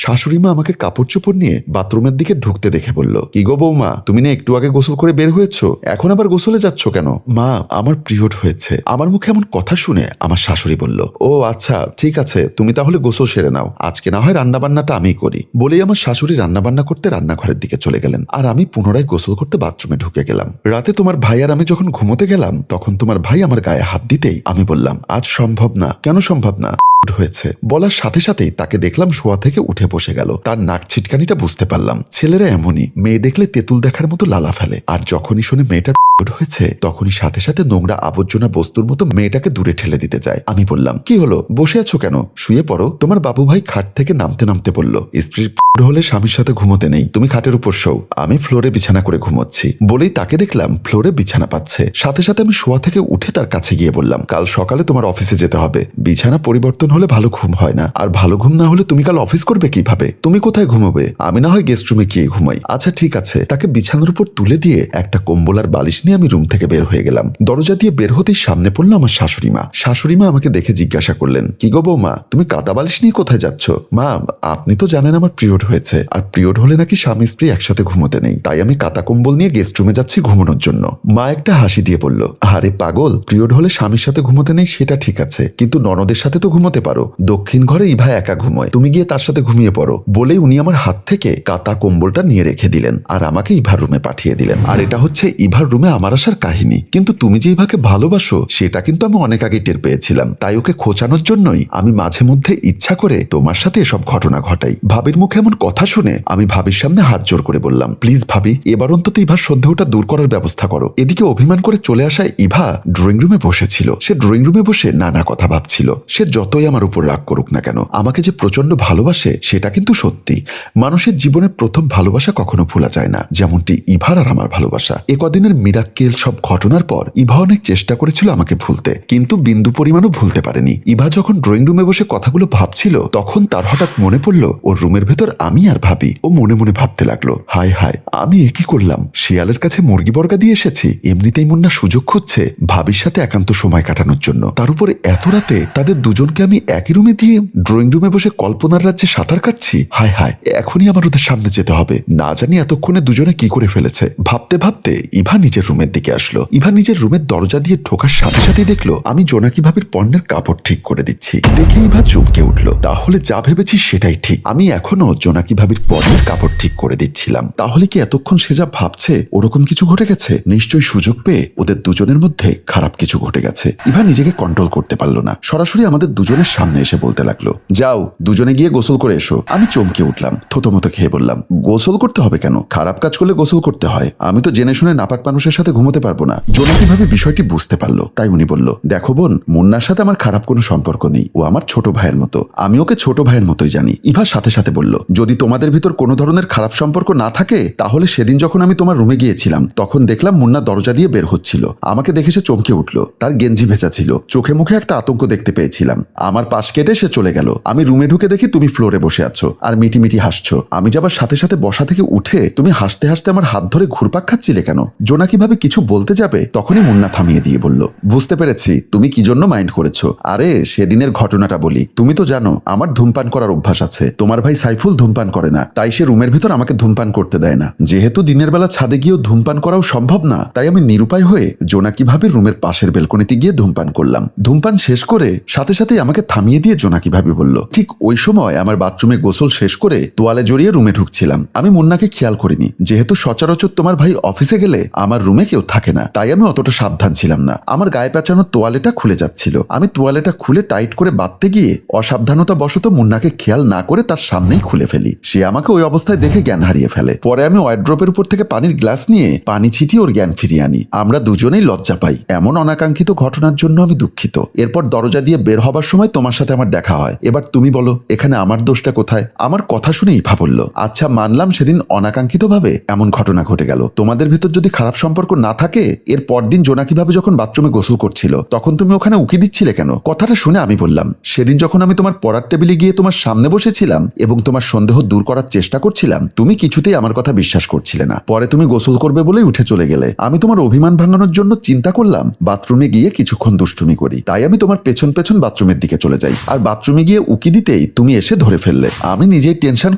শাশুড়ি মা আমাকে কাপড় চোপড় নিয়ে বাথরুমের দিকে ঢুকতে দেখে বলল, কি গো বৌমা, তুমি না একটু আগে গোসল করে বের হয়েছো, এখন আবার গোসলে যাচ্ছ কেন? মা, আমার পিরিয়ড হয়েছে। আমার মুখে এমন কথা শুনে আমার শাশুড়ি বলল, ও আচ্ছা ঠিক আছে, তুমি তাহলে গোসল সেরে নাও, আজকে না হয় রান্না বান্নাটা আমিই করি। বলেই আমার শাশুড়ি রান্না বান্না করতে রান্নাঘরের দিকে চলে গেলেন, আর আমি পুনরায় গোসল করতে বাথরুমে ঢুকে গেলাম। রাতে তোমার ভাই আর আমি যখন ঘুমোতে গেলাম, তখন তোমার ভাই আমার গায়ে হাত দিতেই আমি বললাম, আজ সম্ভব না। কেন সম্ভব না? হয়েছে বলার সাথে সাথেই তাকে দেখলাম শোয়া থেকে উঠে বসে গেল। তার নাক ছিটকানিটা বুঝতে পারলাম। ছেলেরা এমনই, মেয়ে দেখলে তেঁতুল দেখার মতো লালা ফেলে, আর যখনই শুনে মেয়েটার হয়েছে তখনই সাথে সাথে নোংরা আবর্জনা বস্তুর মতো মেয়েটাকে দূরে ঠেলে দিতে যায়। আমি বললাম, কি হলো, বসে আছো কেন, শুয়ে পড়ো। তোমার বাবু ভাই খাট থেকে নামতে নামতে বলল, স্ত্রীর হলে স্বামীর সাথে ঘুমোতে নেই, তুমি খাটের উপর শোও, আমি ফ্লোরে বিছানা করে ঘুমোচ্ছি। বলেই তাকে দেখলাম ফ্লোরে বিছানা পাচ্ছে। সাথে সাথে আমি শোয়া থেকে উঠে তার কাছে গিয়ে বললাম, কাল সকালে তোমার অফিসে যেতে হবে, বিছানা পরিবর্তন হলে ভালো ঘুম হয় না, আর ভালো ঘুম না হলে তুমি কাল অফিস করবে কিভাবে? তুমি কোথায় ঘুমোবে? আমি না হয় গেস্ট রুমে গিয়ে ঘুমাই। আচ্ছা ঠিক আছে। তাকে বিছানার উপর তুলে দিয়ে একটা কম্বল আর বালিশ নিয়ে আমি রুম থেকে বের হয়ে গেলাম। দরজা দিয়ে বের হতেই সামনে পড়লো আমার শাশুড়ি মা আমাকে দেখে জিজ্ঞাসা করলেন, কি গো বৌমা, তুমি কাঁথা বালিশ নিয়ে কোথায় যাচ্ছ? মা, আপনি তো জানেন আমার পিরিয়ড হয়েছে, আর পিরিয়ড হলে নাকি স্বামী স্ত্রী একসাথে ঘুমোতে নেই, তাই আমি কাঁথা কম্বল নিয়ে গেস্ট রুমে যাচ্ছি ঘুমানোর জন্য। মা একটা হাসি দিয়ে বলল, আরে পাগল, পিরিয়ড হলে স্বামীর সাথে ঘুমোতে নেই সেটা ঠিক আছে, কিন্তু ননদের সাথে তো ঘুমোতে পারো। দক্ষিণ ঘরে ইভা একা ঘুমোয়, তুমি গিয়ে তার সাথে ঘুমিয়ে পড়ো। বলেই উনি আমার হাত থেকে কাতা কম্বলটা নিয়ে রেখে দিলেন আর আমাকে ইভার রুমে পাঠিয়ে দিলেন। আর এটা হচ্ছে ইভার রুমে আমার আসার কাহিনী। কিন্তু তুমি যে ইভাকে ভালোবাসো সেটা কিন্তু আমি অনেক আগে টের পেয়েছিলাম। তাই ওকে খোঁচানোর জন্যই আমি মাঝে মধ্যে ইচ্ছা করে তোমার সাথে এসব ঘটনা ঘটাই। ভাবির মুখে এমন কথা শুনে আমি ভাবির সামনে হাত জোর করে বললাম, প্লিজ ভাবি, এবার অন্তত ইভার সন্দেহটা দূর করার ব্যবস্থা করো। এদিকে অভিমান করে চলে আসায় ইভা ড্রয়িং রুমে বসেছিল। সে ড্রয়িং রুমে বসে নানা কথা ভাবছিল। সে যতই আমার উপর রাগ করুক না কেন, আমাকে যে প্রচন্ড ভালোবাসে সেটা কিন্তু সত্যি। মানুষের জীবনের প্রথম ভালোবাসা কখনো ভোলা যায় না, যেমনটি ইভার আর আমার ভালোবাসা। একদিনের মিরাক্কেল সব ঘটনার পর ইভা অনেক চেষ্টা করেছিল আমাকে ভুলতে, কিন্তু বিন্দু পরিমাণও ভুলতে পারেনি। ইভা যখন ড্রয়িং রুমে বসে কথাগুলো ভাবছিল তখন তার হঠাৎ মনে পড়লো ওর রুমের ভেতর আমি আর ভাবি। ও মনে মনে ভাবতে লাগলো, হায় হায়, আমি এ কি করলাম? শিয়ালের কাছে মুরগি বর্গা দিয়ে এসেছি। এমনিতেই মুন্না সুযোগ খুঁজছে ভাবির সাথে একান্ত সময় কাটানোর জন্য। তার উপরে এত রাতে তাদের দুজনকে আমি একই রুমে দিয়ে ড্রয়িং রুমে বসে কল্পনার রাজ্যে সাঁতার কাটছি। হায় হায়, এখনই আমার ওদের সামনে যেতে হবে। না জানি এতক্ষণে দুজনে কি করে ফেলেছে। ভাবতে ভাবতে ইভা নিজের রুমের দিকে আসলো। ইভা নিজের রুমের দরজা দিয়ে ঢোকার সাথে সাথেই দেখলো আমি জোনাকি ভাবির পণ্যের কাপড় ঠিক করে দিচ্ছি। দেখে ইভা চমকে উঠলো। তাহলে যা ভেবেছি সেটাই ঠিক। আমি এখনো জোনাকি ভাবির পণ্যের কাপড় ঠিক করে দিচ্ছিলাম। তাহলে কি এতক্ষণ সে যা ভাবছে ওরকম কিছু ঘটে গেছে? নিশ্চয়ই সুযোগ পেয়ে ওদের দুজনের মধ্যে খারাপ কিছু ঘটে গেছে। ইভা নিজেকে কন্ট্রোল করতে পারলো না, সরাসরি আমাদের দুজনের সামনে এসে বলতে লাগলো, যাও দুজনে গিয়ে গোসল করে এসো। আমি চমকে উঠলাম, থতমত খেয়ে বললাম, গোসল করতে হবে কেন? খারাপ কাজ করলে গোসল করতে হয়? আমি তো জেনে শুনে নাপাক মানুষের সাথে ঘুমোতে পারবো না। জোনাকি ভাবে বিষয়টি বুঝতে পারলো, তাই উনি বলল, দেখো বোন, মুন্নার সাথে আমার খারাপ কোনো সম্পর্ক নেই। ও আমার ছোট ভাইয়ের মতো, আমি ওকে ছোট ভাইয়ের মতোই জানি। ইভা সাথে সাথে বলল, যদি তোমাদের ভিতর কোনো ধরনের খারাপ সম্পর্ক না থাকে তাহলে সেদিন যখন আমি তোমার রুমে গিয়েছিলাম তখন দেখলাম মুন্না দরজা দিয়ে বের হচ্ছিল। আমাকে দেখে সে চমকে উঠলো। তার গেঞ্জি ভেজা ছিল, চোখে মুখে একটা আতঙ্ক দেখতে পেয়েছিলাম। আমার পাশ কেটে সে চলে গেল। আমি রুমে ঢুকে দেখি তুমি ফ্লোরে বসে আছো আর মিটিমিটি হাসছো। আমি যাবার সাথে সাথে বসা থেকে উঠে তুমি হাসতে হাসতে আমার হাত ধরে ঘুরপাক খাচ্ছিলে কেন? জোনাকি ভাবে কিছু বলতে যাবে তখনই মুন্না থামিয়ে দিয়ে বলল, বুঝতে পেরেছি তুমি কি জন্য মাইন্ড করেছো। আরে সেদিনের ঘটনাটা বলি। তুমি তো জানো আমার ধূমপান করার অভ্যাস আছে। তোমার ভাই সাইফুল ধূমপান করে না, তাই সে রুমের ভিতর আমাকে ধূমপান করতে দেয় না। যেহেতু দিনের বেলা ছাদে গিয়েও ধূমপান করাও সম্ভব না, তাই আমি নিরুপায় হয়ে জোনাকি ভাবে রুমের পাশের বেলকনিতে গিয়ে ধূমপান করলাম। ধূমপান শেষ করে সাথে সাথেই আমাকে থামিয়ে দিয়ে জোনাকি ভাবি বলল, ঠিক ওই সময় আমার বাথরুমে গোসল শেষ করে তোয়ালে জড়িয়ে রুমে ঢুকছিলাম। আমি মুন্নাকে খেয়াল করিনি, যেহেতু সচরাচর তোমার ভাই অফিসে গেলে আমার রুমে কেউ থাকে না, তাই আমি অতটা সাবধান ছিলাম না। আমার গায়ে পেঁচানো তোয়ালেটা খুলে যাচ্ছিল। আমি তোয়ালেটা খুলে টাইট করে বাঁধতে গিয়ে অসাবধানতা বশত মুন্নাকে খেয়াল না করে তার সামনেই খুলে ফেলি। সে আমাকে ওই অবস্থায় দেখে জ্ঞান হারিয়ে ফেলে। পরে আমি ওয়ার্ড্রপের উপর থেকে পানির গ্লাস নিয়ে পানি ছিটিয়ে ওর জ্ঞান ফিরিয়ে আনি। আমরা দুজনেই লজ্জা পাই। এমন অনাকাঙ্ক্ষিত ঘটনার জন্য আমি দুঃখিত। এরপর দরজা দিয়ে বের হবার সময় তোমার সাথে আমার দেখা হয়। এবার তুমি বলো এখানে আমার দোষটা কোথায়? আমার কথা শুনে ইভা বলল, আচ্ছা মানলাম সেদিন অনাকাঙ্ক্ষিতভাবে এমন ঘটনা ঘটে গেল। তোমাদের ভিতর যদি খারাপ সম্পর্ক না থাকে, এর পরদিন জোনাকি ভাবে যখন বাথরুমে গোসল করছিল তখন তুমি ওখানে উকি দিচ্ছিলে কেন? কথাটা শুনে আমি বললাম, সেদিন যখন আমি তোমার পড়ার টেবিলে গিয়ে তোমার সামনে বসেছিলাম এবং তোমার সন্দেহ দূর করার চেষ্টা করছিলাম, তুমি কিছুতেই আমার কথা বিশ্বাস করছিলে না। পরে তুমি গোসল করবে বলেই উঠে চলে গেলে। আমি তোমার অভিমান ভাঙানোর জন্য চিন্তা করলাম বাথরুমে গিয়ে কিছুক্ষণ দুষ্টুমি করি, তাই আমি তোমার পেছন পেছন বাথরুমের দিকে চলে যাই। আর বাথরুমে গিয়ে উকি দিতেই তুমি এসে ধরে ফেললে। আমি নিজেই টেনশন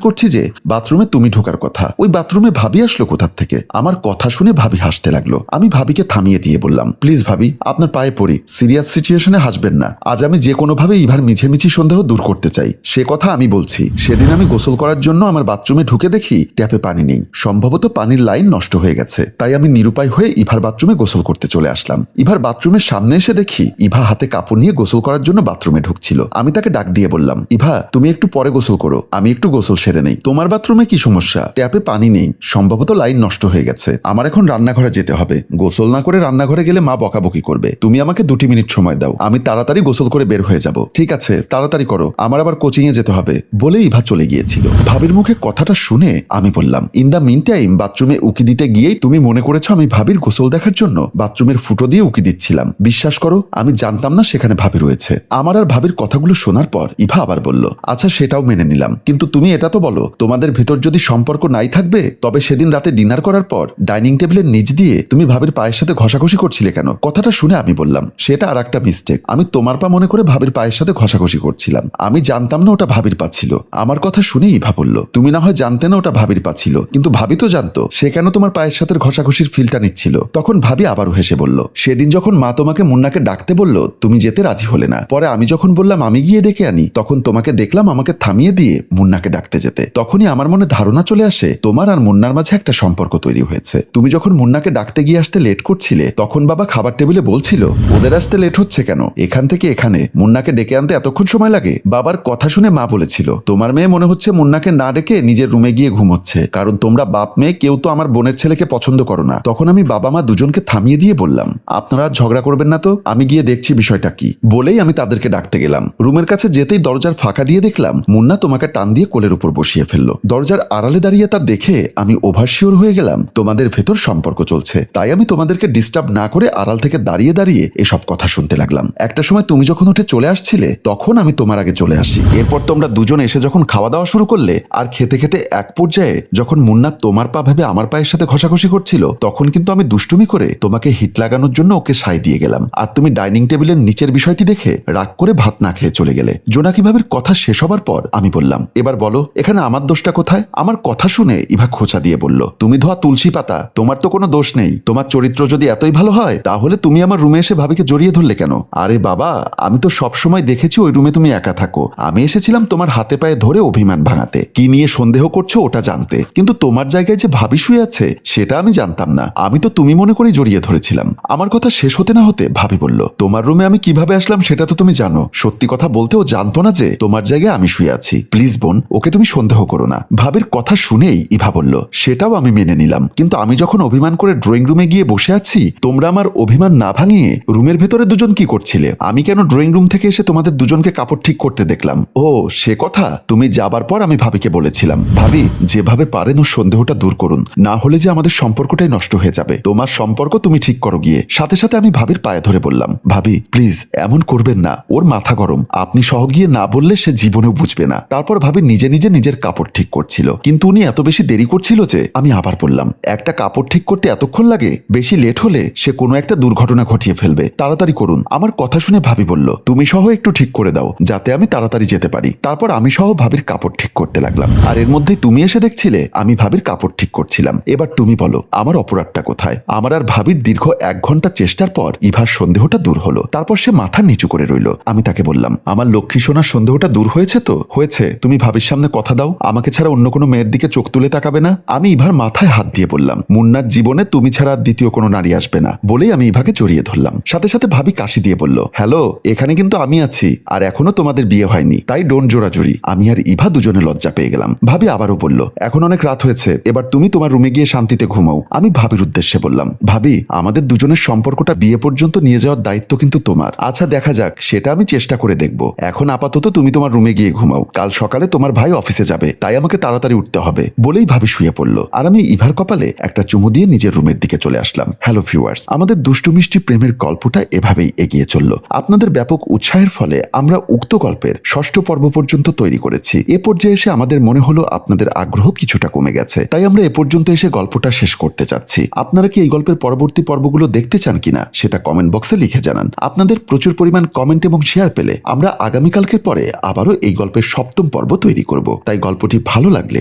করছি যে বাথরুমে তুমি ঢোকার কথা, ওই বাথরুমে ভাবি আসলো কোথার থেকে? আমার কথা শুনে ভাবি হাসতে লাগলো। আমি ভাবিকে থামিয়ে দিয়ে বললাম, প্লিজ ভাবি, আপনার পায়ে পড়ি, সিরিয়াস সিচুয়েশনে হাসবেন না। আজ আমি যে কোনোভাবে ইভার মিছিমিছি সন্দেহ দূর করতে চাই। সে কথা আমি বলছি, সেদিন আমি গোসল করার জন্য আমার বাথরুমে ঢুকে দেখি ট্যাপে পানি নেই। সম্ভবত পানির লাইন নষ্ট হয়ে গেছে। তাই আমি নিরুপায় হয়ে ইভার বাথরুমে গোসল করতে চলে আসলাম। ইভার বাথরুমের সামনে এসে দেখি ইভা হাতে কাপড় নিয়ে গোসল করার জন্য বাথরুমে ঢুকছিল। আমি তাকে ডাক দিয়ে বললাম, ইভা তুমি একটু পরে গোসল করো, আমি একটু গোসল সেরে নেই। তোমার বাথরুমে কি সমস্যা? ট্যাপে পানি নেই, সম্ভবত লাইন নষ্ট হয়ে গেছে। আমার এখন রান্নাঘরে যেতে হবে। গোসল না করে রান্নাঘরে গেলে মা বকাবকি করবে। তুমি আমাকে 2 মিনিট সময় দাও, আমি তাড়াতাড়ি গোসল করে বের হয়ে যাব। ঠিক আছে, তাড়াতাড়ি করো, আমার আবার কোচিং এ যেতে হবে। বলে ইভা চলে গিয়েছিল। ভাবির মুখে কথাটা শুনে আমি বললাম, ইন দা মিন টাইম বাথরুমে উকি দিতে গিয়েই তুমি মনে করেছো আমি ভাবির গোসল দেখার জন্য বাথরুমের ফুটো দিয়ে উকি দিচ্ছিলাম। বিশ্বাস করো আমি জানতাম না সেখানে ভাবি রয়েছে। আমার আর ভাবির কথাগুলো শোনার পর ইভা আবার বলল, আচ্ছা সেটাও মেনে নিলাম, কিন্তু তুমি এটা তো বলো তোমাদের ভিতর যদি সম্পর্ক নাই থাকবে তবে সেদিন রাতে ডিনার করার পর ডাইনিং টেবিলের নিচ দিয়ে তুমি ভাবির পায়ের সাথে ঘষাঘষি করছিলে কেন? কথাটা শুনে আমি বললাম, সেটা আর একটা মিস্টেক। আমি তোমার পা মনে করে ভাবির পায়ের সাথে ঘষাঘষি করছিলাম। আমি জানতাম না ওটা ভাবির পা ছিল। আমার কথা শুনে ইভা বলল, তুমি না হয় জানতে না ওটা ভাবির পা ছিল, কিন্তু ভাবি তো জানতো। সে কেন তোমার পায়ের সাথে ঘষাঘষির ফিলটা নিচ্ছিল? তখন ভাবি আবারও হেসে বলল, সেদিন যখন মা তোমাকে মুন্নাকে ডাকতে বলল তুমি যেতে রাজি হলে না। পরে আমি যখন যখন বললাম আমি গিয়ে ডেকে আনি, তখন তোমাকে দেখলাম আমাকে থামিয়ে দিয়ে মুন্নাকে ডাকতে যেতে। তখনই আমার মনে ধারণা চলে আসে তোমার আর মুন্নার মাঝে একটা সম্পর্ক তৈরি হয়েছে। তুমি যখন মুন্নাকে ডাকতে গিয়ে আসতে লেট করছিলে, তখন বাবা খাবার টেবিলে বলছিল ওদের আসতে লেট হচ্ছে কেন, এখান থেকে এখানে মুন্নাকে ডেকে আনতে এতক্ষণ সময় লাগে। বাবার কথা শুনে মা বলেছিল তোমার মেয়ে মনে হচ্ছে মুন্নাকে না ডেকে নিজের রুমে গিয়ে ঘুমোচ্ছে, কারণ তোমরা বাপ মেয়ে কেউ তো আমার বোনের ছেলেকে পছন্দ করো না। তখন আমি বাবা মা দুজনকে থামিয়ে দিয়ে বললাম আপনারা ঝগড়া করবেন না তো, আমি গিয়ে দেখছি বিষয়টা কি। বলেই আমি তাদেরকে ডাকতে গেলাম। রুমের কাছে যেতেই দরজার ফাঁকা দিয়ে দেখলাম মুন্না তোমাকে টান দিয়ে কোলের উপর বসিয়ে ফেললো। দরজার আড়ালে দাঁড়িয়ে তা দেখে আমি ওভারশিওর হয়ে গেলাম তোমাদের ভেতর সম্পর্ক চলছে। তাই আমি তোমাদেরকে ডিস্টার্ব না করে আড়াল থেকে দাঁড়িয়ে দাঁড়িয়ে এসব কথা শুনতে লাগলাম। একটা সময় তুমি যখন উঠে চলে আসছিলে, তখন আমি তোমার আগে চলে আসি। এরপর তোমরা দুজন এসে যখন খাওয়া দাওয়া শুরু করলে, আর খেতে খেতে এক পর্যায়ে যখন মুন্না তোমার পা ভেবে আমার পায়ের সাথে ঘষাঘষি করছিল, তখন কিন্তু আমি দুষ্টুমি করে তোমাকে হিট লাগানোর জন্য ওকে সাই দিয়ে গেলাম। আর তুমি ডাইনিং টেবিলের নিচের বিষয়টি দেখে রাগ করে ভাত না খেয়ে চলে গেলে। জোনাকি ভাবির কথা শেষ হবার পর আমি বললাম এবার বলো এখানে আমার দোষটা কোথায়। আমার কথা শুনে ইভা খোঁচা দিয়ে বলল তুমি ধোয়া তুলসী পাতা, তোমার তো কোনো দোষ নেই। তোমার চরিত্র যদি এতই ভালো হয়, তাহলে তুমি আমার রুমে এসে ভাবিকে জড়িয়ে ধরলে কেন? আরে বাবা, আমি তো সব সময় দেখেছি ওই রুমে তুমি একা থাকো। আমি এসেছিলাম তোমার হাতে পায়ে ধরে অভিমান ভাঙাতে, কি নিয়ে সন্দেহ করছো ওটা জানতে। কিন্তু তোমার জায়গায় যে ভাবি শুয়ে আছে সেটা আমি জানতাম না। আমি তো তুমি মনে করেই জড়িয়ে ধরেছিলাম। আমার কথা শেষ হতে না হতে ভাবি বলল তোমার রুমে আমি কিভাবে আসলাম সেটা তো তুমি জানো। সত্যি কথা বলতে ও জানতো না যে তোমার জায়গায় আমি শুয়ে আছি। প্লিজ বোন, ওকে তুমি সন্দেহ করো না। ভাবির কথা শুনেই ইভা বলল সেটাও আমি মেনে নিলাম, কিন্তু আমি যখন অভিমান করে ড্রয়িং রুমে গিয়ে বসে আছি, তোমরা আমার অভিমান না ভাঙিয়ে রুমের ভেতরে দুজন কি করছিলে? আমি কেন ড্রয়িং রুম থেকে এসে তোমাদের দুজনকে কাপড় ঠিক করতে দেখলাম? ও সে কথা তুমি যাবার পর আমি ভাবিকে বলেছিলাম ভাবি যেভাবে পারেন ও সন্দেহটা দূর করুন, না হলে যে আমাদের সম্পর্কটাই নষ্ট হয়ে যাবে। তোমার সম্পর্ক তুমি ঠিক করো গিয়ে। সাথে সাথে আমি ভাবির পায়ে ধরে বললাম ভাবি প্লিজ এমন করবেন না, ওর মাথা গরম। আপনি সহ গিয়ে না বললে সে জীবনেও বুঝবে না। তারপর ভাবি নিজে নিজে নিজের কাপড় ঠিক করছিল, কিন্তু উনি এত বেশি দেরি করছিল যে আমি আবার বললাম একটা কাপড় ঠিক করতে এতক্ষণ লাগে? বেশি লেট হলে সে কোনো একটা দুর্ঘটনা ঘটিয়ে ফেলবে, তাড়াতাড়ি করুন। আমার কথা শুনে ভাবি বলল তুমি সহ একটু ঠিক করে দাও যাতে আমি তাড়াতাড়ি যেতে পারি। তারপর আমি সহ ভাবির কাপড় ঠিক করতে লাগলাম, আর এর মধ্যে তুমি এসে দেখছিলে আমি ভাবির কাপড় ঠিক করছিলাম। এবার তুমি বলো আমার অপরাধটা কোথায়? আমার আর ভাবির দীর্ঘ 1 ঘন্টা চেষ্টার পর ইভার সন্দেহটা দূর হলো। তারপর সে মাথা নিচু করে রইল। আমি তাকে বললাম আমার লক্ষ্মী সোনার সন্দেহটা দূর হয়েছে তো? হয়েছে। তুমি ভাবির সামনে কথা দাও আমাকে ছাড়া অন্য কোনো মেয়ের দিকে চোখ তুলে তাকাবে না। আমি ইভার মাথায় হাত দিয়ে বললাম মুন্নার জীবনে তুমি ছাড়া দ্বিতীয় কোনো নারী আসবে না। বলেই আমি ইভাকে জড়িয়ে ধরলাম। সাথে সাথে ভাবি কাশি দিয়ে বলল হ্যালো, এখানে কিন্তু আমি আছি, আর এখনো তোমাদের বিয়ে হয়নি, তাই ডোন্ট জোরাজুরি। আমি আর ইভা দুজনে লজ্জা পেয়ে গেলাম। ভাবি আবারও বলল এখন অনেক রাত হয়েছে, এবার তুমি তোমার রুমে গিয়ে শান্তিতে ঘুমাও। আমি ভাবির উদ্দেশ্যে বললাম ভাবি আমাদের দুজনের সম্পর্কটা বিয়ে পর্যন্ত নিয়ে যাওয়ার দায়িত্ব কিন্তু তোমার। আচ্ছা দেখা যাক, সেটা আমি চেষ্টা করে দেখব। এখন আপাতত তুমি তোমার রুমে গিয়ে ঘুমাও, কাল সকালে তোমার ভাই অফিসে যাবে, তাই আমাকে তাড়াতাড়ি উঠতে হবে। বলেই ভাবি শুয়ে পড়ল, আর আমি ইভার কপালে একটা চুমু দিয়ে নিজের রুমের দিকে চলে আসলাম। হ্যালো ভিউয়ার্স, আমাদের দুষ্টু মিষ্টি প্রেমের গল্পটা এভাবেই এগিয়ে চলল। আপনাদের ব্যাপক উৎসাহের ফলে আমরা উক্ত গল্পের 6ষ্ঠ পর্ব পর্যন্ত তৈরি করেছি। এ পর্যায়ে এসে আমাদের মনে হলো আপনাদের আগ্রহ কিছুটা কমে গেছে, তাই আমরা এ পর্যন্ত এসে গল্পটা শেষ করতে চাচ্ছি। আপনারা কি এই গল্পের পরবর্তী পর্বগুলো দেখতে চান কিনা সেটা কমেন্ট বক্সে লিখে জানান। আপনাদের প্রচুর পরিমাণ কমেন্ট এবং শেয়ার পেলে আমরা আগামীকালকের পরে আবারও এই গল্পের 7ম পর্ব তৈরি করব। তাই গল্পটি ভালো লাগলে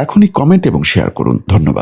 এখনই কমেন্ট এবং শেয়ার করুন। ধন্যবাদ।